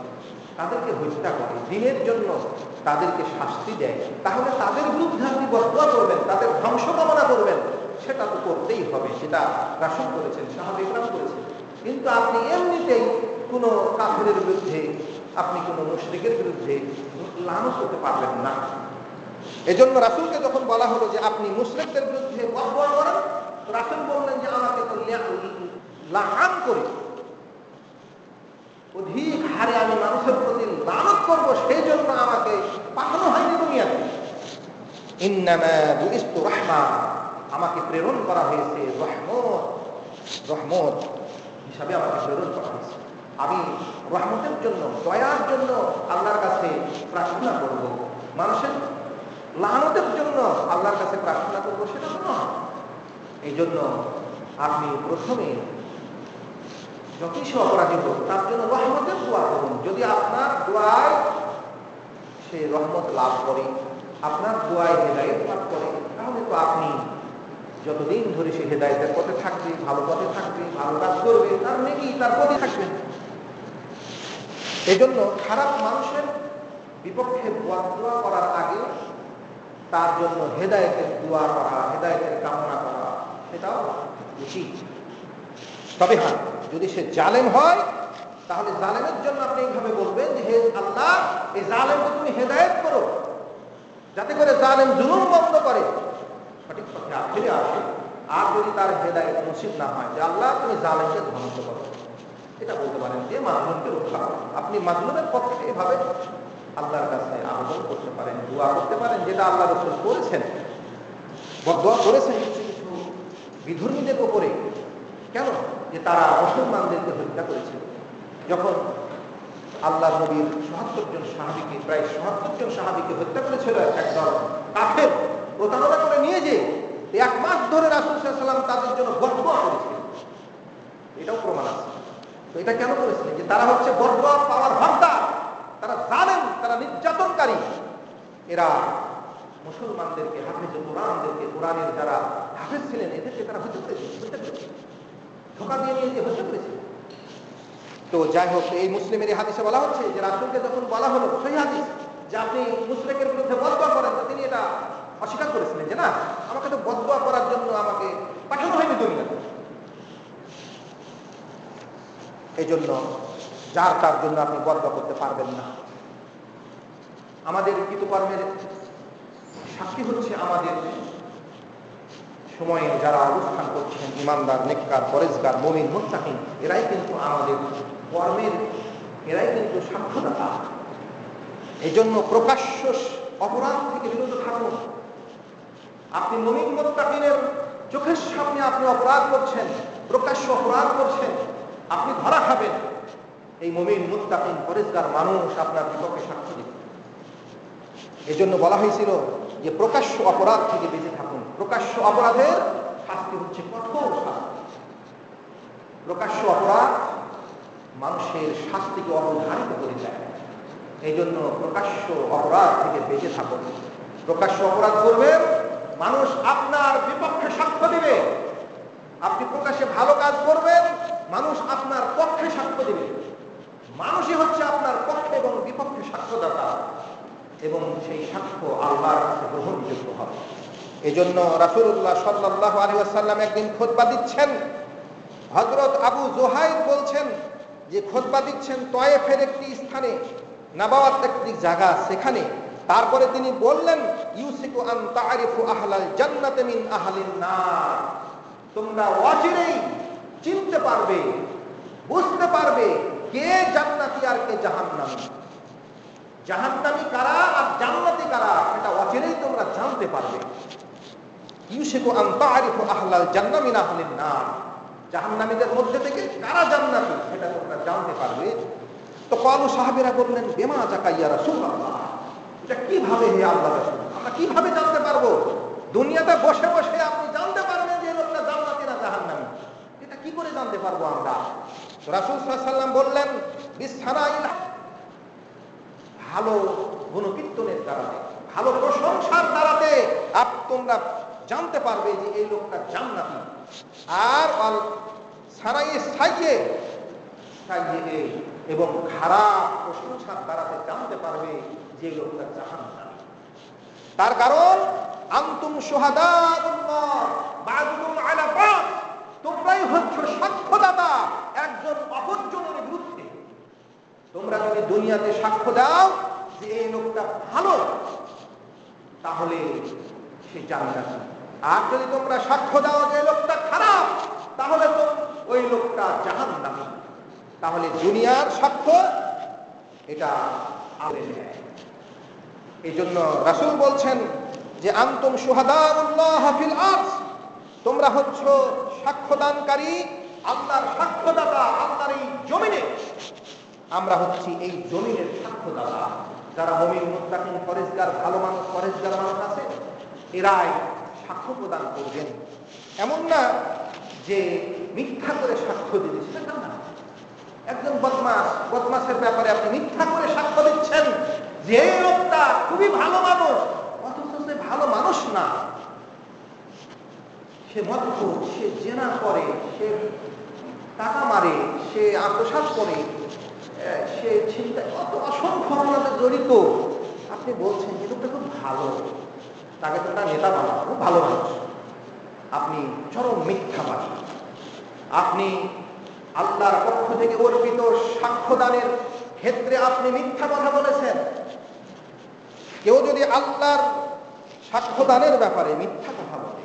তাদেরকে হত্যা করে, দ্বীনের জন্য তাদেরকে শাস্তি দেয়, তাহলে তাদের বিরুদ্ধে আপনি বদদোয়া করবেন, তাদের ধ্বংস কামনা করবেন, সেটা তো করতেই হবে। সেটা রাসূল করেছেন, সাহাবায়ে কেরাম করেছেন। কিন্তু আপনি এমনিতেই কোনো কাফেরের বিরুদ্ধে আপনি কোনো মুশরিকের বিরুদ্ধে লানত করতে পারবেন না। এজন্য রাসূলকে যখন বলা হলো যে আপনি মুশরিকদের বিরুদ্ধে বদদোয়া করেন, রাসূল বললেন যে আমাকে তো লাআন করে অধিক হারে আমি মানুষের প্রতি লানত করবো, সেই জন্য আমাকে পাঠানো হয়নি দুনিয়াতে। ইন্নামা বুইস্তু রাহমা, আমাকে প্রেরণ করা হয়েছে রহমত হিসাবে আমাকে প্রেরণ করা হয়েছে। আমি রহমতের জন্য, দয়ার জন্য আল্লাহর কাছে প্রার্থনা করব। মানুষের লানতের জন্য আল্লাহর কাছে প্রার্থনা করবো সেটা তো নয়। এই জন্য আপনি প্রথমে যতই সে অপরাধী হোক তার জন্য রহমতের দোয়া করুন। যদি আপনার দোয়ায় সে রহমত লাভ করে, আপনার দোয়ায় হেদায়েত লাভ করে, তাহলে তো আপনি যতদিন ধরে সে হেদায়েতের পথে থাকবে, ভালো পথে থাকবে, ভালো কাজ করবে, তার নেকি তার পথে থাকবেন। এই জন্য খারাপ মানুষের বিপক্ষে দোয়া করার আগে তার জন্য হেদায়েতের দোয়া করা, হেদায়েতের কামনা করা, সেটাও উচিত। তবে হ্যাঁ, যদি সে জালেম হয় তাহলে জালেমের জন্য আপনি এইভাবে বলবেন যে হে আল্লাহ, এই জালেমকে তুমি হেদায়েত করো, যাতে করে জালেম জুলুম বন্ধ করে, সঠিক পথে ফিরে আসে। আর যদি তার হেদায়েত নসিব না হয়, যে আল্লাহ তুমি জালেমকে ধ্বংস করো, এটা বলতে পারেন যে মাজলুমকে রক্ষা করো। আপনি মাজলুমের পক্ষে এভাবে আল্লাহর কাছে আবেদন করতে পারেন, দোয়া করতে পারেন, যেটা আল্লাহ রাসূল করেছেন, দোয়া করেছেন কিছু কিছু বিধর্মীদের উপরে। কেন? যে তারা মুসলমানদেরকে হত্যা করেছিল। যখন আল্লাহ নবীর ৭৭ জন সাহাবীকে, প্রায় ৭৭ জন সাহাবীকে হত্যা করেছিল একদল কাফের, প্রতারণা করে নিয়ে যে 1 মাস ধরে রাসূল সাল্লাল্লাহু আলাইহি ওয়াসাল্লাম তাদের জন্য বদদোয়া করেছিলেন, এটাও প্রমাণ আছে। তো এটা কেন করেছিলেন? যে তারা হচ্ছে বদদোয়া পাওয়ার হকদার, তারা জালেম, তারা নির্যাতনকারী। এরা মুসলমানদেরকে, হাফেজে কোরআনদেরকে, কোরআনের যারা হাফেজ ছিলেন এদেরকে তারা হত্যা করেছে, ধোঁকা দিয়ে নিয়ে যে হত্যা করেছে। তো যাই হোক, এই মুসলিমের এই হাদিসে বলা হচ্ছে যে রাসূলকে যখন বলা হলো সহিহ হাদিস যে আপনি মুশরিকের বিরুদ্ধে বদদোয়া করেন, তো তিনি এটা অস্বীকার করেছিলেন যে না, আমাকে তো বদদোয়া করার জন্য আমাকে পাঠানো হয়নি দুনিয়াতে। এই জন্য যার তার জন্য আপনি বদদোয়া করতে পারবেন না। আমাদের কৃতকর্মের সাক্ষী হচ্ছে আমাদের সময়ে যারা অবস্থান করছেন, ইমানদার, নেককার, পরেজগার, মুমিন, মুত্তাকিন, এরাই কিন্তু আমাদের কর্মের, এরাই কিন্তু সাক্ষ্যদাতা। এই জন্য প্রকাশ্য অপরাধ থেকে বিরত থাকুন। আপনি মুমিন মুত্তাকিনের চোখের সামনে আপনি অপরাধ করছেন, প্রকাশ্য অপরাধ করছেন, আপনি ধরা খাবেন। এই মুমিন মুত্তাকিন পরেজগার মানুষ আপনার বিপক্ষে সাক্ষ্য দিবে। এই জন্য বলা হয়েছিল যে প্রকাশ্য অপরাধ থেকে বেঁচে থাকুন। প্রকাশ্য অপরাধের শাস্তি হচ্ছে কঠোর শাস্তি। প্রকাশ্য অপরাধ মানুষের শাস্তিকে অবধারিত করে দেয়। এই জন্য প্রকাশ্য অপরাধ থেকে বেঁচে থাকুন। প্রকাশ্য অপরাধ করবেন, মানুষ আপনার বিপক্ষে সাক্ষ্য দিবে। আপনি প্রকাশ্যে ভালো কাজ করবেন, মানুষ আপনার পক্ষে সাক্ষ্য দিবে। মানুষই হচ্ছে আপনার পক্ষে এবং বিপক্ষে সাক্ষ্যদাতা, এবং সেই সাক্ষ্য আল্লাহর কাছে গ্রহণযোগ্য হবে। এজন্য রাসূলুল্লাহ সাল্লাল্লাহু আলাইহি ওয়াসাল্লাম একদিন খুতবা দিচ্ছেন, হযরত আবু যুহাইর বলছেন যে খুতবা দিচ্ছেন তয়েফের একটি স্থানে, নাবাওয়াত একটি জায়গা, সেখানে। তারপরে তিনি বললেন, ইউসিকু আন তা'রিফু আহলাল জান্নাতি মিন আহলিন নার, তোমরা অচিরেই চিনতে পারবে, বুঝতে পারবে কে জান্নাতি আর কে জাহান্নামী। জাহান্নামী কারা আর জান্নাতি কারা, এটা অচিরেই তোমরা জানতে পারবে। ইউসিকু আন তা'রিফু আহলাল জান্নাতি মিন আহলিন নার, জাহান্নামীদের মধ্যে থেকে কারা জান্নাতি সেটা তোমরা জানতে পারবে। তো কালু সাহাবীরা বললেন, বিমা যাকা ইয়া রাসূলুল্লাহ, এটা কিভাবে হে আল্লাহর রাসূল, আমরা কিভাবে জানতে পারবো? দুনিয়াতে বসে বসে আপনি জানতে পারবেন যে লোকটা জান্নাতি না জাহান্নামী, এটা কি করে জানতে পারবো আমরা? রাসূল সাল্লাল্লাহু আলাইহি ওয়াসাল্লাম বললেন, বিসসানাইল, ভালো গুণকীর্তনের দ্বারাতে, ভালো প্রশংসার দ্বারাতে তোমরা জানতে পারবে যে এই লোকটা জান্নাতি। আর আল সারাই সাইয়ে সাইয়ে, এবং খারাপ প্রশংসার দ্বারাতে জানতে পারবে যে লোকটা জাহান্নামী। তার কারণ আনতুম শুহাদাউল্লাহ বা'দুকুম আলা বা'দ, তোমরাই হচ্ছ সাক্ষ্যদাতা একজন অপরজনের বিরুদ্ধে। তোমরা যদি দুনিয়াতে সাক্ষ্য দাও যে এই লোকটা ভালো, তাহলে সে জান্নাতি। আর যদি তোমরা সাক্ষ্য দাও যে লোকটা খারাপ, তাহলে তো ওই লোকটা জাহান্নামী। তাহলে দুনিয়ার সাক্ষ্য এটা আলে নেয়। এই জন্য রাসূল বলছেন যে আনতুম শুহাদাউল্লাহ ফিল আরজ, তোমরা হচ্ছ সাক্ষ্যদানকারী, আল্লাহর সাক্ষ্যদাতা আল্লাহর এই জমিনে। আমরা হচ্ছি এই জমিনের সাক্ষ্যদাতা। যারা মুমিন মুত্তাকিন পরেজগার ভালো মানুষ, পরেজগার মানুষ আছে, এরাই সাক্ষ্য প্রদান করবেন। এমন না যে মিথ্যা করে সাক্ষ্য দিতে, সেটা না। একজন বদমাসের ব্যাপারে আপনি মিথ্যা করে সাক্ষ্য দিচ্ছেন যে এই লোকটা খুবই ভালো মানুষ, অথচ সে ভালো মানুষ না। সে মদ্যপ, সে জেনা করে, সে টাকা মারে, সে আত্মসাৎ করে, সে চিন্তায় কত অসংখ্য অপরাধে জড়িত। আপনি বলছেন যে লোকটা খুব ভালো, তাকে তো তার নেতা বানাবো, খুব ভালো মানুষ। আপনি চরম মিথ্যাবাদী। আপনি আল্লাহর পক্ষ থেকে অর্পিত সাক্ষ্যদানের ক্ষেত্রে আপনি মিথ্যা কথা বলেছেন। কেউ যদি আল্লাহর সাক্ষ্যদানের ব্যাপারে মিথ্যা কথা বলে,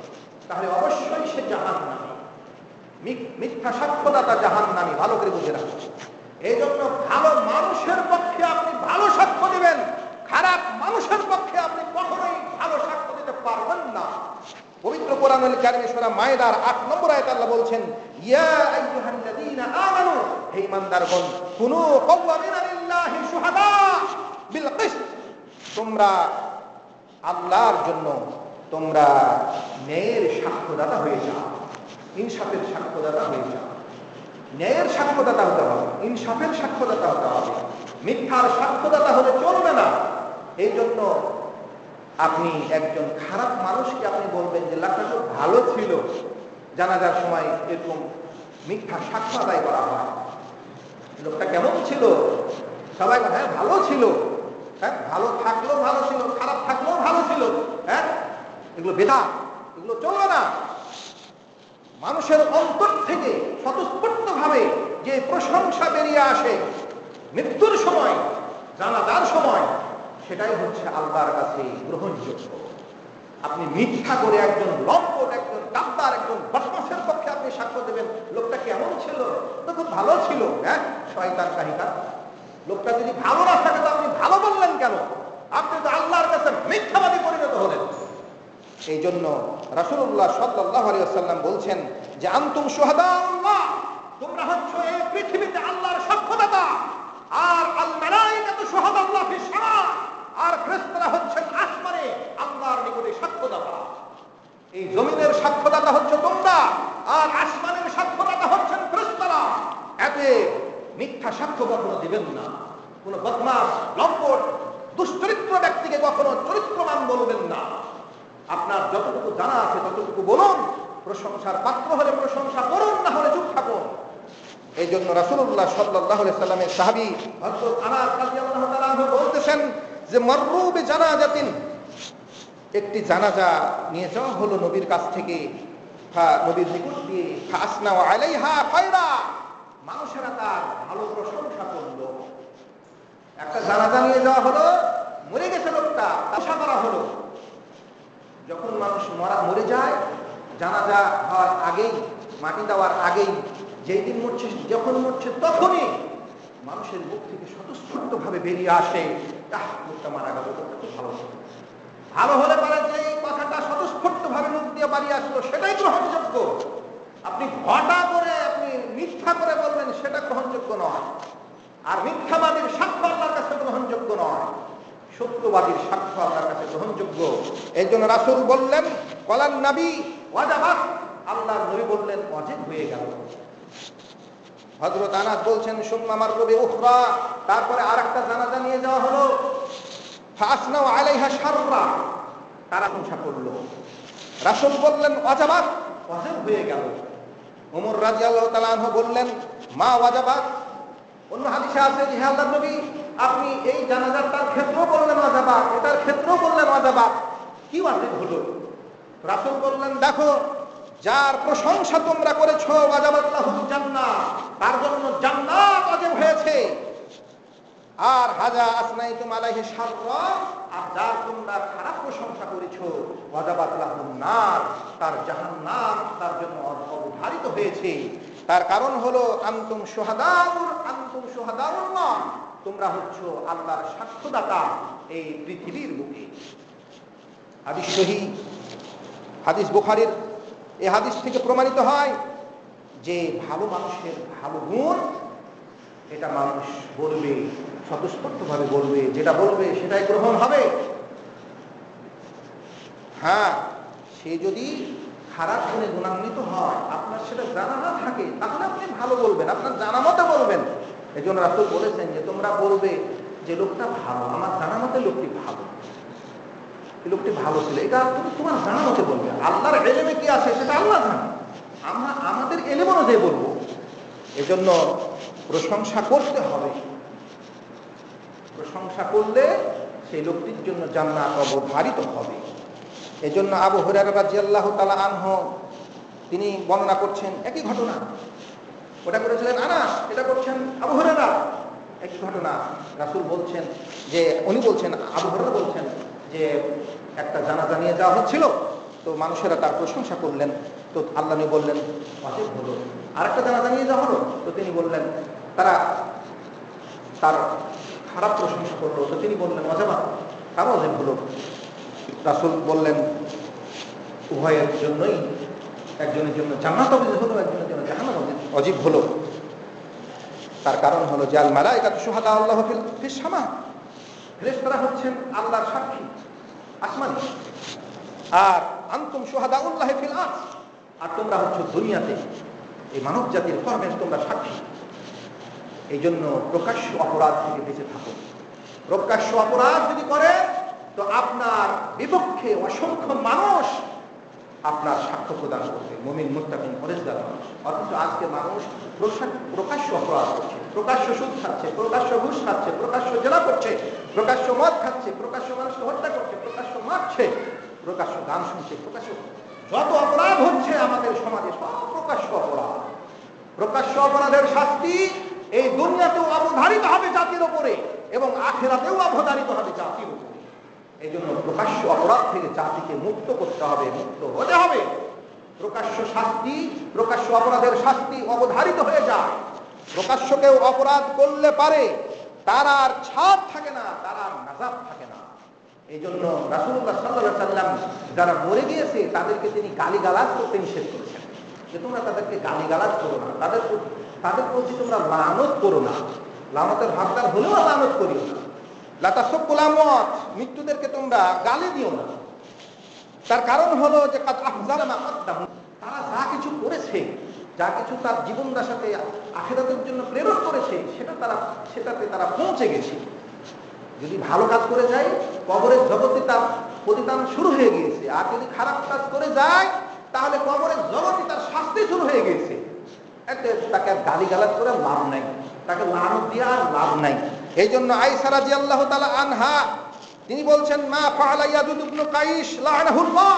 তাহলে অবশ্যই সে জাহান্নামী। মিথ্যা সাক্ষ্যদাতা জাহান্নামী, ভালো করে বুঝে রাখুন। এই জন্য ভালো মানুষের পক্ষে আপনি ভালো সাক্ষ্য দিবেন, খারাপ মানুষের পক্ষে আপনি কখনোই ভালো সাক্ষ্য দিতে পারবেন না। পবিত্র কোরআনুল কারীমে সূরা মায়েদার ৮ নম্বর আয়াতে আল্লাহ বলছেন, ইয়া আইয়ুহাল্লাযীনা আমানু, হে ঈমানদারগণ, কুনু কাওয়ামিনা লিল্লাহি শুহাদা বিল কিসত, তোমরা আল্লাহর জন্য তোমরা ন্যায়ের সাক্ষ্যদাতা হয়ে যাও, ইনসাফের সাক্ষ্যদাতা হয়ে যাও। ন্যায়ের সাক্ষ্যদাতা হতে হবে, ইনসাফের সাক্ষ্যদাতা হতে হবে। মিথ্যার সাক্ষ্যদাতা হলে চলবে না। এই জন্য আপনি একজন খারাপ মানুষকে আপনি বলবেন যে লোকটা খুব ভালো ছিল, জানাজার সময় এরকম মিথ্যা সাক্ষ্য আদায় করা হয়। লোকটা কেমন ছিল? সবাই হ্যাঁ ভালো ছিল, হ্যাঁ ভালো থাকলেও ভালো ছিল, খারাপ থাকলেও ভালো ছিল। হ্যাঁ, এগুলো বেদাত, এগুলো চলবে না। মানুষের অন্তর থেকে স্বতঃস্ফূর্ত ভাবে যে প্রশংসা বেরিয়ে আসে মৃত্যুর সময়, জানাজার সময়, সেটাই হচ্ছে আল্লাহর কাছে গ্রহণযোগ্য। আপনি মিথ্যা করে একজন লম্পট, একজন গাদ্দার, একজন বদমাশের পক্ষে আপনি সাক্ষ্য দেবেন লোকটা কেমন ছিল, তো খুব ভালো ছিল। হ্যাঁ, শয়তান কাহিনী। লোকটা যদি ভালো না থাকে তো আপনি ভালো বললেন কেন? আপনি তো আল্লাহর কাছে মিথ্যাবাদী পরিণত হলেন। এই জন্য রাসূলুল্লাহ সাল্লাল্লাহু আলাইহি ওয়াসাল্লাম বলছেন যে আনতুম শুহাদাউল্লাহ, তোমরা হচ্ছ এই পৃথিবীতে আল্লাহর সাক্ষ্যদাতা। আর আল মালায়েকাতু শুহাদাল্লাহ ফিস সামা, আর ফেরেশতারা হচ্ছেন আসমানে আল্লাহর নিকটে সাক্ষ্যদাতা। এই জমিনের সাক্ষ্যদাতা হচ্ছে তোমরা, আর আসমানের সাক্ষ্যদাতা হচ্ছেন ফেরেশতারা। এতে মিথ্যা সাক্ষ্য কখনো দিবেন না। কোন বদমাশ, লম্পট, দুশ্চরিত্র ব্যক্তিকে কখনো চরিত্রবান বলবেন না। আপনার যতটুকু জানা আছে ততটুকু বলুন। প্রশংসার পাত্র হলে প্রশংসা করুন, না হলে চুপ থাকুন। এই জন্য রাসূলুল্লাহ সাল্লাল্লাহু আলাইহি সাল্লামের সাহাবী হযরত আনাস রাদিয়াল্লাহু তাআলা আনহু বলতেছেন যে মাররু বিজানাজাতিন, একটি জানাজা নিয়ে যাওয়া হলো নবীর কাছ থেকে, নবীর নিকট দিয়ে, ফাসনা আলাইহা খায়রা, মানুষেরা তার ভালো প্রশংসা করলো। একটা জানাজা নিয়ে যাওয়া হলো, মরে গেছে লোকটা, আশা করা হলো। যখন মানুষ মরে যায়, জানাজা হওয়ার আগেই, মাটি দেওয়ার আগেই, যেই দিন মরছে, যখন মরছে তখনই মানুষের মুখ থেকে স্বতঃস্ফূর্ত ভাবে বেরিয়ে আসে, লোকটা মারা গেল, ভালো ভালো হলে পারে যে কথাটা স্বতঃস্ফূর্ত ভাবে মুখ দিয়ে বাড়িয়ে আসলো, সেটাই গ্রহণযোগ্য। আপনি ঘটা করে, আপনি মিথ্যা করে বলবেন, সেটা গ্রহণযোগ্য নয়। আর মিথ্যাবাদীর সাক্ষ্য আল্লাহর কাছে গ্রহণযোগ্য নয়, সত্যবাদীর সাক্ষ্য আল্লাহর কাছে গ্রহণযোগ্য। এই জন্য রাসূল বললেন কলান নবী ওয়াজাবাত, আল্লাহর নবী বললেন ওয়াজিব হয়ে গেল। হযরত আনাস বলছেন সুম্মা মাররু বিউখরা, তারপরে আরেকটা জানাজা নিয়ে যাওয়া হলো, ফাসনাউ আলাইহা শাররা, তারা প্রশংসা করলো। রাসূল বললেন ওয়াজাবাত, ওয়াজিব হয়ে গেল। ওমর রাদিয়াল্লাহু তাআলা আনহু বললেন মা ওয়াজাবাত। অন্য হাদিসে আছে যে হে আল্লাহর নবী, আপনি এই জানাজাটার ক্ষেত্রেও বললেন ওয়াজাবাত, এটার ক্ষেত্রেও বললেন ওয়াজাবাত, কি ওয়াজিব হলো? রাসূল বললেন দেখো, যার প্রশংসা তোমরা করেছো ওয়াজাবাত লাহুল জান্নাহ, তার জন্য জান্নাত ওয়াজিব হয়েছে। আর হাজা আসনাইতুম আলাইহি শাররা, আর যার তোমরা খারাপ প্রশংসা করেছো, ওয়াজাবাত লাহুন নার, তার জাহান্নাম তার জন্য অবধারিত হয়েছে। তার কারণ হলো আনতুম শুহাদাউল্লাহ, তোমরা হচ্ছো আল্লাহর সাক্ষ্যদাতা এই পৃথিবীর বুকে। হাদিস সহিহ, হাদিস বুখারীর। এই হাদিস থেকে প্রমাণিত হয় যে ভালো মানুষের ভালো গুণ এটা মানুষ বলবে, স্বতঃস্ফূর্তভাবে বলবে, যেটা বলবে সেটাই গ্রহণ হবে। হ্যাঁ, সে যদি খারাপ গুণে গুণান্বিত হয়, আপনার সেটা জানা না থাকে, তাহলে আপনি ভালো বলবেন, আপনার জানা মতে বলবেন। এই জন্য রাসূল বলেছেন যে তোমরা বলবে যে লোকটা ভালো, আমার জানা মতে লোকটি ভালো, লোকটি ভালো ছিল, এটা তুমি তোমার জানা মতে বলবে। আল্লাহর ইলমে কি আছে সেটা আল্লাহ জানে, আমরা আমাদের ইলম অনুযায়ী বলবো। এজন্য প্রশংসা করতে হবে, প্রশংসা করলে সেই লোকটির জন্য জান্নাত অবধারিত হবে। এজন্য আবু হুরায়রা রাদিয়াল্লাহু তাআলা আনহু তিনি বর্ণনা করছেন একই ঘটনা, ওটা করেছিলেন আনাস, এটা করছেন আবু হুরায়রা, একই ঘটনা। রাসূল বলছেন যে, উনি বলছেন, আবু হুরায়রা বলছেন যে একটা জানাজা নিয়ে যাওয়া হচ্ছিল, তো মানুষেরা তার প্রশংসা করলেন, তো আল্লাহ নবী বললেন ওয়াজিব হলো। আরেকটা জানাজা নিয়ে যাওয়া হলো, তো তিনি বললেন, তারা তার খারাপ প্রশংসা করলো, তো তিনি বললেন ওয়াজিব, তার ওয়াজিব হলো। রাসূল বললেন উভয়ের জন্যই, একজনের জন্য জান্নাত ওয়াজিব হলো, একজনের জন্য জাহান্নাম ওয়াজিব হলো। তার কারণ হলো যে আল মালায়েকাতু শুহাদাউল্লাহ ফিস সামা, ফেরেশতারা হচ্ছেন আল্লাহর সাক্ষী আসমানে, আর আনতুম শুহাদাউল্লাহ ফিল আরদ, আর তোমরা হচ্ছ দুনিয়াতে এই মানব জাতির কর্মের তোমরা সাক্ষী। এই জন্য প্রকাশ্য অপরাধ থেকে বেঁচে থাকো। প্রকাশ্য অপরাধ যদি করে তো আপনার বিপক্ষে অসংখ্য মানুষ আপনার সাক্ষ্য প্রদান করবে, মুমিন মুত্তাকিন পরেশগার মানুষ। অথচ আজকে মানুষ প্রকাশ্য অপরাধ করছে, প্রকাশ্য সুদ খাচ্ছে, প্রকাশ্য ঘুষ খাচ্ছে, প্রকাশ্য জেলা করছে, প্রকাশ্য মদ খাচ্ছে, প্রকাশ্য মানুষকে হত্যা করছে, প্রকাশ্য মারছে, প্রকাশ্য গান শুনছে, প্রকাশ্য যত অপরাধ হচ্ছে আমাদের সমাজে সব প্রকাশ্য অপরাধ। প্রকাশ্য অপরাধের শাস্তি এই দুনিয়াতেও অবধারিত হবে জাতির উপরে, এবং আখিরাতেও অবধারিত হবে জাতির উপরে। এই জন্য প্রকাশ্য অপরাধ থেকে জাতিকে মুক্ত করতে হবে, মুক্ত হতে হবে। প্রকাশ্য শাস্তি, প্রকাশ্য অপরাধের শাস্তি অবধারিত হয়ে যায়। প্রকাশ্য কেউ অপরাধ করলে পারে তার আর ছাড় থাকে না, তার আর নাজাত থাকে না। এই জন্য রাসূলুল্লাহ সাল্লাল্লাহু আলাইহি ওয়াসাল্লাম যারা মরে গিয়েছে তাদেরকে তিনি গালিগালাজ করতে নিষেধ করেছেন, যে তোমরা তাদেরকে গালিগালাজ করো না, তাদের প্রতি তোমরা লানত করো না, লানতের হকদার হলেও লানত করিও না। লাতাসুব্বুল আমওয়াত, মৃত্যুদেরকে তোমরা গালি দিও না। তার কারণ হলো যে কাদ আফজালা মা কদ্দামু, তারা যা কিছু করেছে, যা কিছু তার জীবনটার সাথে আখিরাতের জন্য প্রেরণ করেছে, সেটাতে তারা পৌঁছে গেছে। যদি ভালো কাজ করে যায় কবরের জগতে তার প্রতিদান শুরু হয়ে গিয়েছে, আর যদি খারাপ কাজ করে যায় তাহলে কবরের জগতে তার শাস্তি শুরু হয়ে গেছে। এতে তাকে গালিগালাজ করে লাভ নাই, তাকে লানত দিয়ে আর লাভ নাই। এই জন্য আয়েশা রাদিয়াল্লাহু তাআলা আনহা তিনি বলছেন, মা ফাআলা ইয়াজিদ ইবনে কাইস লাআনাহুল্লাহ,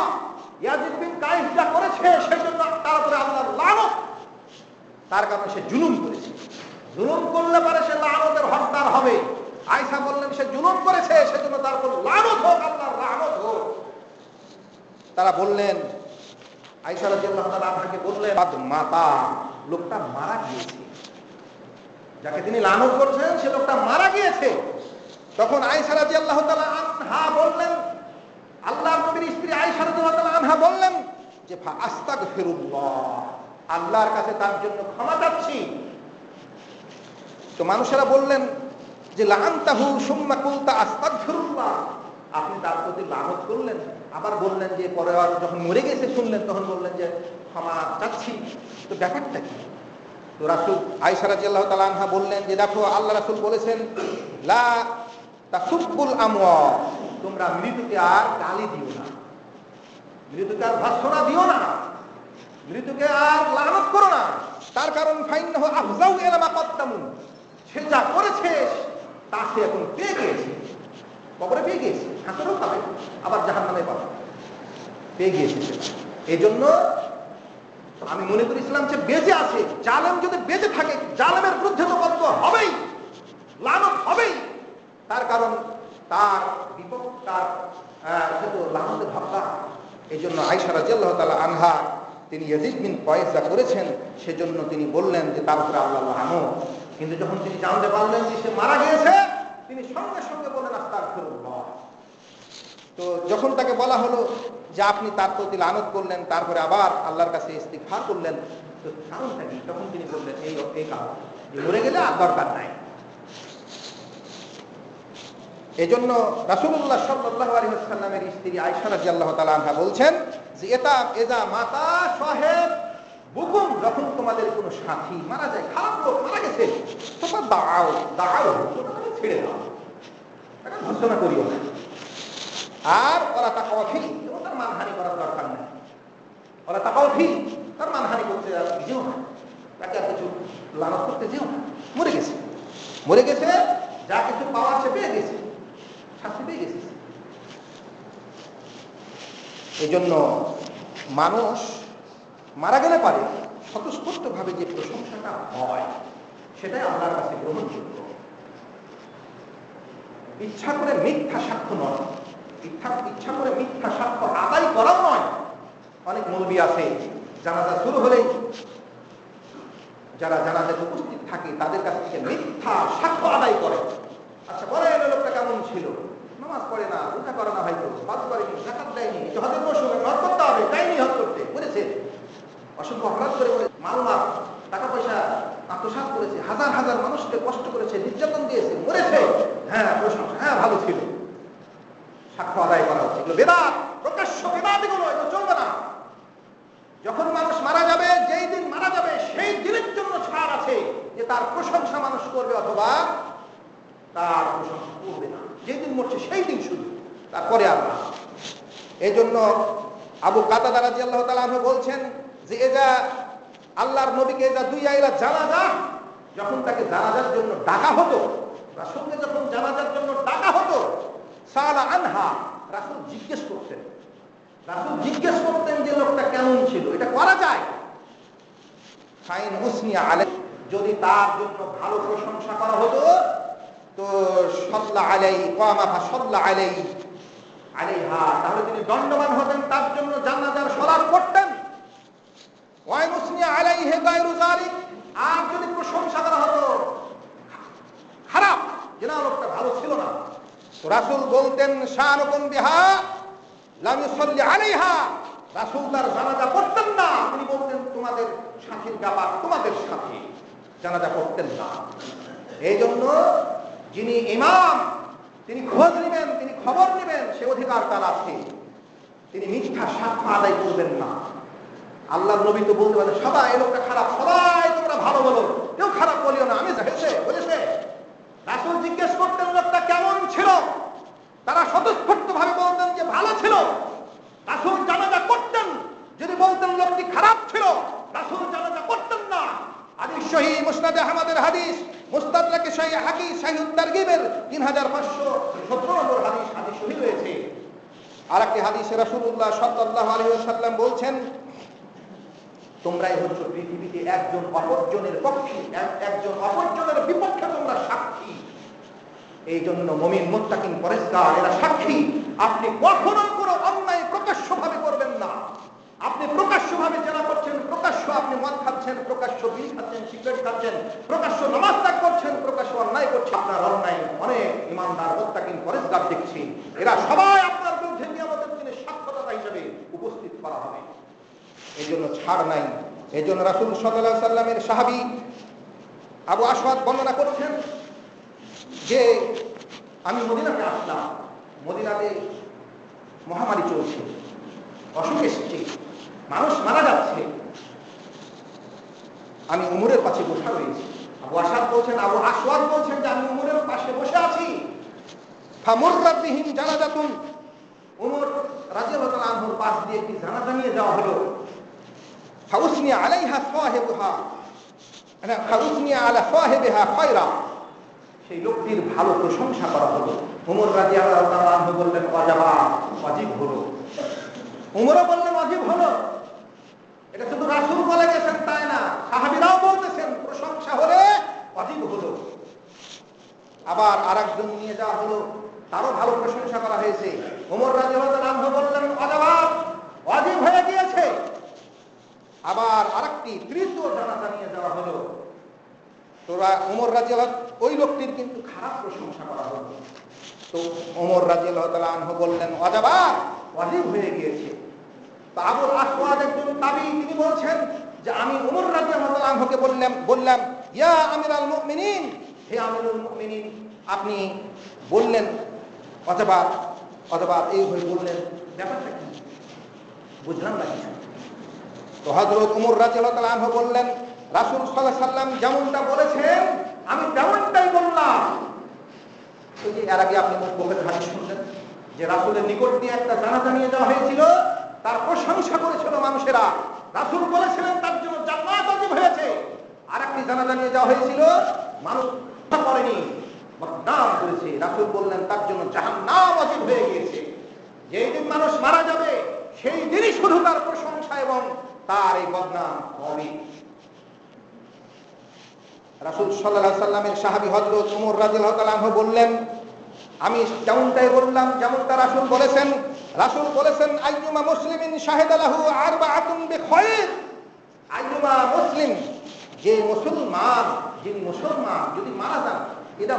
ইয়াজিদ বিন কাইস যা করেছে সেজন্য তার উপরে আল্লাহর লানত, তার কারণে সে জুলুম করেছে। জুলুম করলে পারে সে লানতের হকদার হবে। আয়েশা বললেন সে জুলুম করেছে সেজন্য তার উপর লানত হোক, আল্লাহর লানত হোক। তারা বললেন, আয়েশা রাদিয়াল্লাহু তাআলা আনহাকে বললেন, মাতা, লোকটা মারা গিয়েছে, যাকে তিনি লানত করছেন সে লোকটা মারা গিয়েছে। তখন আয়েশা রাদিয়াল্লাহু তাআলা আনহা বললেন, আল্লাহর নবীর স্ত্রী আয়েশা রাদিয়াল্লাহু তাআলা আনহা বললেন যে আস্তাগফিরুল্লাহ, আল্লাহর কাছে তার জন্য ক্ষমা চাচ্ছি। তো মানুষেরা বললেন যে লাআনতাহু সুম্মা কুলতা আস্তাগফিরুল্লাহ, আপনি তার প্রতি লানত করলেন, আবার বললেন যে পরে যখন মরে গেছে শুনলেন তখন বললেন যে ক্ষমা চাচ্ছি, তো ব্যাপারটা কি? তো রাসূল আয়েশা রাদিয়াল্লাহু তাআলা আনহা বললেন যে দেখো, আল্লাহ রাসূল বলেছেন লা তাসুব্বুল আমওয়াত, তোমরা মৃতকে আর গালি দিও না, মৃতকে আর ভর্ৎসনা দিও না, মৃতকে আর লানত করো না। তার কারণ ফাইন্নাহু আফজাউ ইলা মা কদ্দামু, সে যা করেছে তা সে এখন পেয়ে গিয়েছে, কবরে পেয়ে গিয়েছে, হাসরেও পাবে, আবার জাহান্নামে পাবে, পেয়ে গিয়েছে সেটা। এই জন্য আমি মনে করি ইসলাম যে বেঁচে আছে, জালেম যদি বেঁচে থাকে জালেমের বিরুদ্ধে তো বন্ধ হবেই, লানত হবেই। তার কারণ তার বিপক্ষতার যেহেতু লানতে ভাবনা। এই জন্য আয়েশা রাদিয়াল্লাহু তাআলা আনহা তিনি ইয়াজিদ বিন কয়েস যা করেছেন সেজন্য তিনি বললেন যে তার উপরে আল্লাহ লানত। কিন্তু যখন তিনি জানতে পারলেন যে সে মারা গিয়েছে, তিনি সঙ্গে সঙ্গে বললেন আস্তাগফিরুল্লাহ। তো যখন তাকে বলা হলো যে আপনি তার প্রতি লানত করলেন, তারপরে আবার আল্লাহর কাছে ইস্তিগফার করলেন, তো কারণটা কি? তখন তিনি বললেন এই কারণ যে মরে গেলে আর দরকার নাই। এই জন্য রাসূলুল্লাহ সাল্লাল্লাহু আলাইহি ওয়াসাল্লামের স্ত্রী আয়েশা রাদিয়াল্লাহু তাআলা আনহা বলছেন যে এজা মাতা সাহেব বুকুম, যখন তোমাদের কোনো সাথী মারা যায়, খারাপ লোক মারা গেছে, তোমরা দাও ছেড়ে দাও, তাকে ভর্সনা করিও না। আর ওরা তা কফি তার মানহানি করার দরকার নেই। ওরা তা কফি তার মানহানি করতে যেও না, তাকে আর কিছু লানত করতে যেও না। মরে গেছে, যা কিছু পাওয়ার সে পেয়ে গেছে, শাস্তি পেয়ে গেছে। এই জন্য মানুষ মারা গেলে পারে স্বতঃস্ফূর্ত ভাবে যে প্রশংসাটা হয় সেটাই আল্লাহর কাছে গ্রহণযোগ্য। ইচ্ছা করে মিথ্যা সাক্ষ্য নয়, ইচ্ছা করে মিথ্যা সাক্ষ্য আদায় করাও নয়। অনেক মৌলবী আছে জানাজা শুরু হলেই যারা জানাজাতে উপস্থিত থাকে তাদের কাছ থেকে মিথ্যা সাক্ষ্য আদায় করে। আচ্ছা বলে লোকটা কেমন ছিল, নামাজ পড়ে না, রোজা করে না, হয়তো হজ করেনি, যাকাত দেয়নি, হজের মৌসুমে হজ করতে হবে, যায়নি হজ করতে, বলেছে অসংখ্য অপরাধ করে, মালমাল টাকা পয়সা আত্মসাৎ করেছে, হাজার হাজার মানুষকে কষ্ট করেছে, নির্যাতন দিয়েছে, মরেছে, হ্যাঁ প্রশংসা, হ্যাঁ ভালো ছিল, সাক্ষ্য আদায় করা হচ্ছে। এগুলো বেদাত, প্রকাশ্য বেদাত, এগুলো চলবে না। যখন মানুষ মারা যাবে, যেই দিন মারা যাবে সেই দিনের জন্য ছাড় আছে যে তার প্রশংসা মানুষ করবে অথবা তার প্রশংসা করবে না। যেই দিন মরছে সেই দিন শুধু, তারপরে আর না। এই জন্য আবু কাতাদা রাদিয়াল্লাহু তাআলা আনহু বলছেন যে এজা আল্লাহর নবীকে এজা দুই আইলা জানাজা, যখন তাকে জানাজার জন্য ডাকা হতো, রাসূলকে যখন জানাজার জন্য ডাকা হতো, সালা আনহা, রাসূল জিজ্ঞেস করতেন যে লোকটা কেমন ছিল। এটা করা যায়। ফাইন মুসনিয়া আলাইহি, যদি তার জন্য ভালো প্রশংসা করা হতো তো সাল্লা আলাইহি ওয়ামা সাল্লা আলাইহি আলাইহা, তাহলে তিনি দণ্ডবান হতেন, তার জন্য জানাজার সালাত পড়তেন। ওয়াই মুসনিয়া আলাইহি গায়রু যালিক, আর যদি প্রশংসা করা হতো খারাপ, যে না লোকটা ভালো ছিল না, তো রাসূল বলতেন শানুকুম বিহা লাম ইউসাল্লি আলাইহা, রাসূল তার জানাজা পড়তেন না। তিনি বলতেন তোমাদের সাথীর ব্যাপার, তোমাদের সাথী, জানাজা পড়তেন না। এই জন্য যিনি ইমাম তিনি খোঁজ নেবেন, তিনি খবর নেবেন, সে অধিকার তার আছে। তিনি মিথ্যা সাক্ষ্য আদায় করবেন না। আল্লাহর নবী তো বলতে পারেন সবাই এই লোকটা খারাপ, সবাই তোমরা ভালো বলো, কেউ খারাপ বলিও না, আমি বলেছে। রাসূল জিজ্ঞেস করতেন লোকটা কেমন ছিল, তারা স্বতঃস্ফূর্ত ভাবে বলতেন যে ভালো ছিল, রাসূল জানাজা করতেন। যদি বলতেন লোকটি খারাপ ছিল, রাসূল জানাজা করতেন না। হাদিস সহিহ মুসনাদে আহমদের হাদিস, মুস্তাদরাকে সহিহ হাকিম সহিহ তারগিবের 3517 নম্বর হাদিস সহিহ রয়েছে। আরেকটি হাদিসে রাসূলুল্লাহ সাল্লাল্লাহু আলাইহি ওয়াসাল্লাম বলছেন তোমরাই হচ্ছ পৃথিবীতে একজন অপরজনের পক্ষে, একজন অপরজনের বিপক্ষে তোমরা সাক্ষী। এই জন্য মুমিন মুত্তাকিন পরেজগার এরা সাক্ষী। আপনি কখনো কোনো অন্যায় প্রকাশ্যভাবে করবেন না। আপনি প্রকাশ্যভাবে জেনা করছেন, প্রকাশ্য আপনি মদ খাচ্ছেন, প্রকাশ্য বিড়ি খাচ্ছেন, সিগারেট খাচ্ছেন, প্রকাশ্য নামাজ ত্যাগ করছেন, প্রকাশ্য অন্যায় করছেন, আপনার অন্যায় অনেক ইমানদার মুত্তাকিন পরেজগার দেখছি, এরা সবাই আপনার বিরুদ্ধে কিয়ামতের দিনে সাক্ষ্যদাতা হিসেবে উপস্থিত করা হবে। এই জন্য ছাড় নাই। এই জন্য রাসূল সাল্লাল্লাহু আলাইহি সাল্লামের সাহাবী আবু আসওয়াদ বর্ণনা করছেন যে আমি মদিনাতে আসলাম, মদিনাতে মহামারী চলছে, অসুখ এসেছে, মানুষ মারা যাচ্ছে, আমি উমরের পাশে বসা রয়েছি। আবু আসওয়াদ বলছেন যে আমি উমরের পাশে বসে আছি। ফামুররাত বিহিম জানাজাতুন, উমর রাদিয়াল্লাহু তাআলা আনহুর পাশ দিয়ে একটি জানাজা নিয়ে যাওয়া হলো। ফাউসনি আলাইহা সাহিবুহা, ফাউসনি আলা সাহিবিহা খায়রা, সেই লোকটির ভালো প্রশংসা করা হলো। উমর রাদিয়াল্লাহু তাআলা আনহু বললেন ওয়াজাবা, ওয়াজিব হলো। উমরও বললেন ওয়াজিব হলো। এটা শুধু রাসূল বলে গেছেন তাই না, সাহাবীরাও বলতেছেন প্রশংসা হলে ওয়াজিব হলো। আবার আরেকজন নিয়ে যাওয়া ওমর রাদিয়াল্লাহু আনহু বললেন অজবাব, ওয়াজিব হয়ে গিয়েছে। আবার আরেকটি তৃতীয় জানাজা নিয়ে যাওয়া হলো। তোরা ওমর রাদিয়াল্লাহু ওই লোকটির কিন্তু খারাপ প্রশংসা করা হলো। তো ওমর রাদিয়াল্লাহু তাআলা আনহু বললেন অজবাব, ওয়াজিব হয়ে গিয়েছে। তো আবুল আসওয়াদ একজন তাবী, তিনি বলছেন যে আমি ওমর রাদিয়াল্লাহু তাআলা আনহুকে বললাম ইয়া আমিরাল মুমিনিন, হে আমিরুল মুমিনিন, আপনি বললেন অজবাব এই হয়ে বললেন, ব্যাপারটা কি বুঝলাম না কিছু। তো হযরত ওমর রাদিয়াল্লাহু তাআলা আনহু বললেন রাসূল সাল্লাল্লাহু আলাইহি সাল্লাম যেমনটা বলেছেন আমি তেমনটাই বললাম। এই যে এর আগে আপনি বুখারীর হাদিস শুনলেন যে রাসূলের নিকট দিয়ে একটা জানাজা নিয়ে যাওয়া হয়েছিল, তার প্রশংসা করেছিল মানুষেরা, রাসূল বলেছিলেন তার জন্য জান্নাত ওয়াজিব হয়েছে। আরেকটি জানাজা নিয়ে যাওয়া হয়েছিল, মানুষ করেনি, বদনাম করেছে, রাসূল বললেন তার জন্য জাহান্নাম ওয়াজিব হয়ে গিয়েছে। যেই দিন মানুষ মারা যাবে সেই দিনই শুধু তার প্রশংসা এবং তার এই বদনাম হবে। রাসূল সাল্লাল্লাহু আলাইহি সাল্লামের সাহাবী হযরত ওমর রাদিয়াল্লাহু তাআলা আনহু বললেন আমি যেমনটাই বললাম যেমনটা রাসূল বলেছেন। রাসূল বলেছেন আইয়ুমা মুসলিমিন শাহিদা লাহু আরবাআতুন বিখায়র, আইয়ুমা মুসলিম, যিনি মুসলমান যদি মারা যান, এটা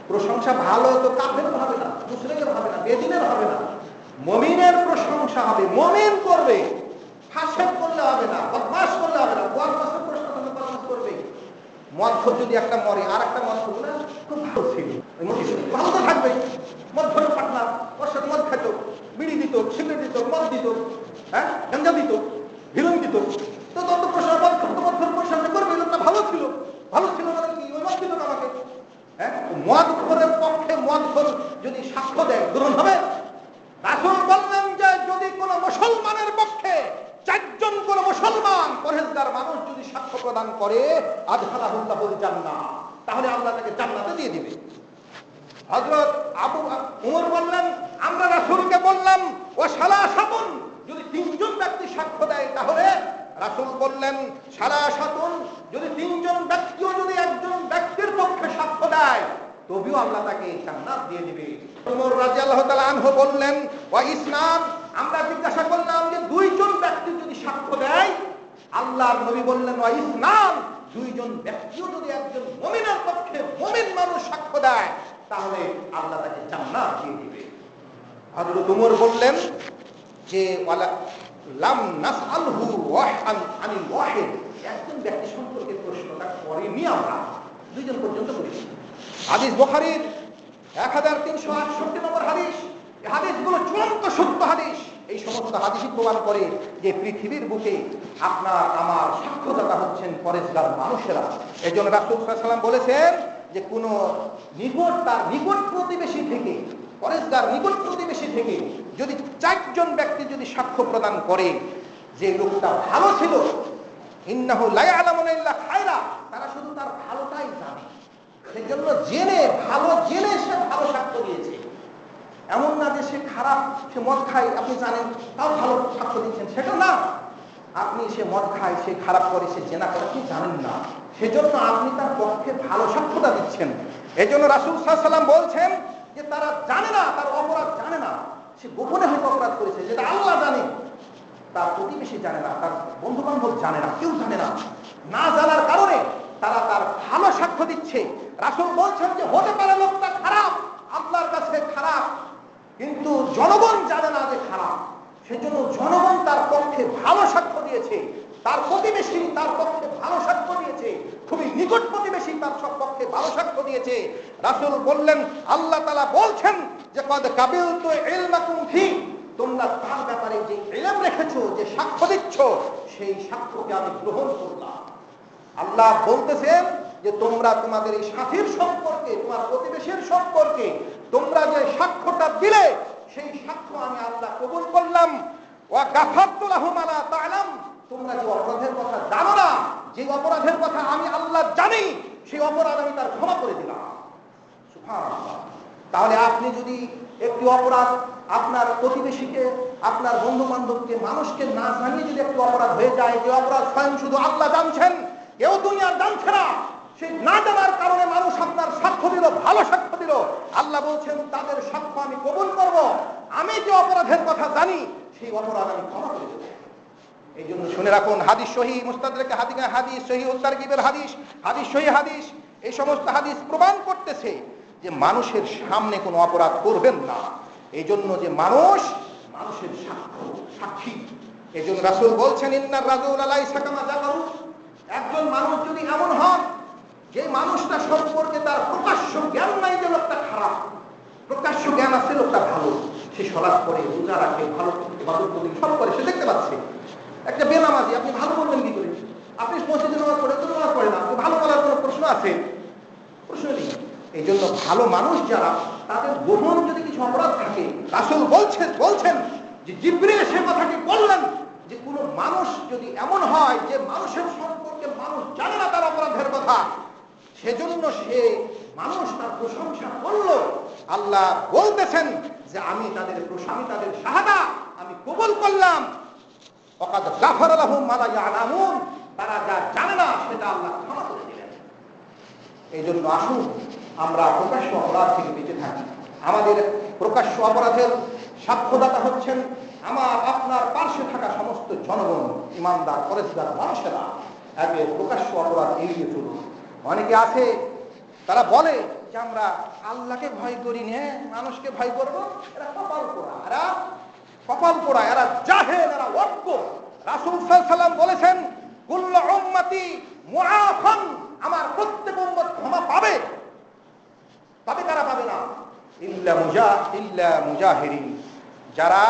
প্রশংসা ভালো তো কাফের হবে না, মুশরিকের হবে না, বেদিনের হবে না, মুমিনের প্রশংসা হবে, মুমিন করবে, ফাসিক করলে হবে না, বদমাশ করলে হবে না, বদমাশের প্রশংসা করবে। মদ যদি একটা মরে আর একটা মদ করবে না, খুব ভালো ছিল, ভালো তো থাকবে, মদ ধরে পাটনার ওর সাথে মদ খেত, বিড়ি দিত, সিগারেট দিত, মদ দিত, হ্যাঁ গাঞ্জা দিত, হিরোইন দিত, তো তত প্রশংসা প্রশংসা করবে, লোকটা ভালো ছিল মানে কি ওই মদ দিত না আমাকে, হ্যাঁ মদ খোরের পক্ষে মদ খোর যদি সাক্ষ্য দেয় গ্রহণ হবে? রাসূল বললেন যে যদি কোনো মুসলমানের পক্ষে চারজন কোন মুসলমান পরহেজগার মানুষ যদি সাক্ষ্য প্রদান করে আদখালাহুল্লাহুল জান্নাহ, তাহলে আল্লাহ তাকে জান্নাতে দিয়ে দিবে। হযরত ওমর বললেন আমরা রাসূলকে বললাম ও সালাসাতুন, যদি তিনজন ব্যক্তি সাক্ষ্য দেয় তাহলে, রাসূল বললেন সালাসাতুন, যদি তিনজন ব্যক্তিও যদি একজন ব্যক্তির পক্ষে সাক্ষ্য দেয় তবেও আল্লাহ তাকে জান্নাত দিয়ে দিবে। ওমর রাদিয়াল্লাহু তাআলা আনহু বললেন ওয়া ইসনান, আমরা জিজ্ঞাসা করলাম যে দুইজন ব্যক্তি যদি সাক্ষ্য দেয়, আল্লাহর নবী বললেন ওয়া ইসনান, দুইজন ব্যক্তিও যদি একজন মুমিনের পক্ষে মুমিন মানুষ সাক্ষ্য দেয় তাহলে আল্লাহ তাকে জান্নাত দিয়ে দিবে। হযরত ওমর বললেন যে ওয়ালা লাম নাসআলহু ওয়াহআন আনিল ওয়াহিদ, একজন ব্যক্তি সম্পর্কে প্রশ্নটা করিনি আমরা, দুইজন পর্যন্ত করেছি। হাদিস বুখারীর 1368 নম্বর হাদিস। এই হাদিসগুলো চূড়ান্ত সত্য হাদিস। এই সমস্ত হাদিসই প্রমাণ করে যে পৃথিবীর বুকে আপনার আমার সাক্ষ্যদাতা হচ্ছেন পরেজগার মানুষেরা। এজন্য রাসূল সাল্লাল্লাহু আলাইহি ওয়াসাল্লাম বলেছেন যে কোন তার নিকট প্রতিবেশী থেকে, পরেজগার নিকট প্রতিবেশী থেকে যদি চারজন ব্যক্তি যদি সাক্ষ্য প্রদান করে যে লোকটা ভালো ছিল, ইন্নাহু লা ইয়ালামুনা ইল্লা খায়রা, তারা শুধু তার ভালোটাই জানে, সেজন্য ভালো জেনে সে ভালো সাক্ষ্য দিয়েছে। এমন না যে সে খারাপ, সে মদ খায় আপনি জানেন তাও ভালো সাক্ষ্য দিচ্ছেন, সেটা না। আপনি সে মদ খায়, সে খারাপ করে, সে জেনা করে, আপনি জানেন না, সেজন্য আপনি তার পক্ষে ভালো সাক্ষ্যটা দিচ্ছেন। এই জন্য রাসূল সাল্লাল্লাহু আলাইহি ওয়াসাল্লাম বলছেন যে তারা জানে না, তার অপরাধ জানে না, সে গোপনে হয়তো অপরাধ করেছে, যেটা আল্লাহ জানে, তার প্রতিবেশী জানে না, তার বন্ধু বান্ধব জানে না, কেউ জানে না। না জানার কারণে তারা তার ভালো সাক্ষ্য দিচ্ছে। রাসূল বলছেন যে হতে পারে লোকটা খারাপ, আল্লাহর কাছে খারাপ, কিন্তু জনগণ জানে না যে খারাপ, সেজন্য জনগণ তার পক্ষে ভালো সাক্ষ্য দিয়েছে, তার প্রতিবেশী তার পক্ষে ভালো সাক্ষ্য দিয়েছে, খুবই নিকট প্রতিবেশী তার সব পক্ষে ভালো সাক্ষ্য দিয়েছে। রাসূল বললেন আল্লাহ তাআলা বলছেন যে কদ কাবিলতু ইলমাকুম ফি, তোমরা তার ব্যাপারে যে ইলম রেখেছো, যে সাক্ষ্য দিচ্ছ, সেই সাক্ষ্যকে আমি গ্রহণ করলাম। আল্লাহ বলতেছেন যে তোমরা তোমাদের এই সাথীর সম্পর্কে, তোমার প্রতিবেশীর সম্পর্কে তোমরা যে সাক্ষ্যটা দিলে, সেই সাক্ষ্য আমি আল্লাহ কবুল করলাম। ওয়া গাফারতু লাহুম মা লা তা'লাম, তোমরা যে অপরাধের কথা জানো না, যে অপরাধের কথা আমি আল্লাহ জানি, সেই অপরাধ আমি তার ক্ষমা করে দিলাম। সুবহানাল্লাহ। তাহলে আপনি যদি একটি অপরাধ আপনার প্রতিবেশীকে, আপনার বন্ধু বান্ধবকে, মানুষকে না জানিয়ে যদি একটি অপরাধ হয়ে যায়, যে অপরাধ স্বয়ং শুধু আল্লাহ জানছেন, কেউ দুনিয়ার জানছে না, সেই না জানার কারণে মানুষ আপনার সাক্ষ্য দিল, ভালো সাক্ষ্য দিল, আল্লাহ বলছেন তাদের সাক্ষ্য আমি কবুল করব। আমি যে অপরাধের কথা জানি সেই অপরাধ আমি ক্ষমা করে দেব। এই জন্য শুনে রাখুন, হাদিস সহিহ, মুস্তাদরাকে হাদিস সহিহ, তারগিবের হাদিস, হাদিস সহিহ হাদিস, এই সমস্ত হাদিস প্রমাণ করতেছে যে মানুষের সামনে কোনো অপরাধ করবেন না। এই জন্য যে মানুষের সাক্ষী, এই জন্য রাসূল বলছেন ইন্নার রাজুলা লাইসা কামা যাকারু, একজন মানুষ যদি এমন হন যে মানুষটা সম্পর্কে তার প্রকাশ্য জ্ঞান নাই যে লোকটা খারাপ, প্রকাশ্য জ্ঞান আছে লোকটা ভালো, সে সালাত করে, রোজা রাখে, ভালো ইবাদত করে, সব করে, সে দেখতে পাচ্ছে। একটা বেনামাজি আপনি ভালো বলবেন কি করে? আপনি মসজিদে নামাজ পড়ে তো নামাজ পড়ে না, ভালো বলার কোনো প্রশ্ন আছে? প্রশ্ন নেই। এই জন্য ভালো মানুষ যারা, তাদের গোপন যদি কিছু অপরাধ থাকে, রাসূল বলছেন যে জিবরিল সে কথাকে বললেন যে কোনো মানুষ যদি এমন হয় যে মানুষের সম্পর্কে মানুষ জানে না তার অপরাধের কথা, সেজন্য সে মানুষ তার প্রশংসা করল, আল্লাহ বলতেছেন যে আমি তাদের শাহাদা আমি কবুল করলাম। ওয়াকাদ গাফারা লাহুম মা লা ইয়ালামুন, তারা যা জানে না সেটা আল্লাহ ক্ষমা করে দিলেন। এই জন্য আসুন আমরা প্রকাশ্য অপরাধ থেকে বেঁচে থাকি। আমাদের প্রকাশ্য অপরাধের সাক্ষ্যদাতা হচ্ছেন আমার আপনার পার্শ্বে থাকা সমস্ত জনগণ, ইমানদার পরেশগার মানুষেরা। আগে প্রকাশ্য অপরাধ এড়িয়ে চলুন। অনেকে আছে তারা বলে যে আমরা আল্লাহকে ভয় করি না, মানুষকে ভয় করবো, এরা কপাল পোড়া, এরা জাহেল, এরা অজ্ঞ। রাসূল সাল্লাল্লাহু আলাইহি ওয়াসাল্লাম বলেছেন কুল্লু উম্মতি মুআফান, আমার প্রত্যেক উম্মত ক্ষমা পাবে। তবে কারা পাবে না? ইল্লা মুজাহিরিন, যারা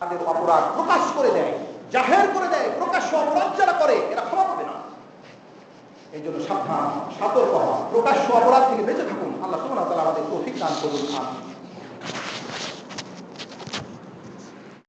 তাদের অপরাধ প্রকাশ করে দেয়, জাহের করে দেয়, প্রকাশ্য অপরাধ যারা করে, এরা ক্ষমা পাবে না। এই জন্য সাবধান, সতর্ক হন, প্রকাশ্য অপরাধ থেকে বেঁচে থাকুন। আল্লাহ সুবহানাহু ওয়া তাআলা আমাদের তৌফিক দান করুন। আমিন।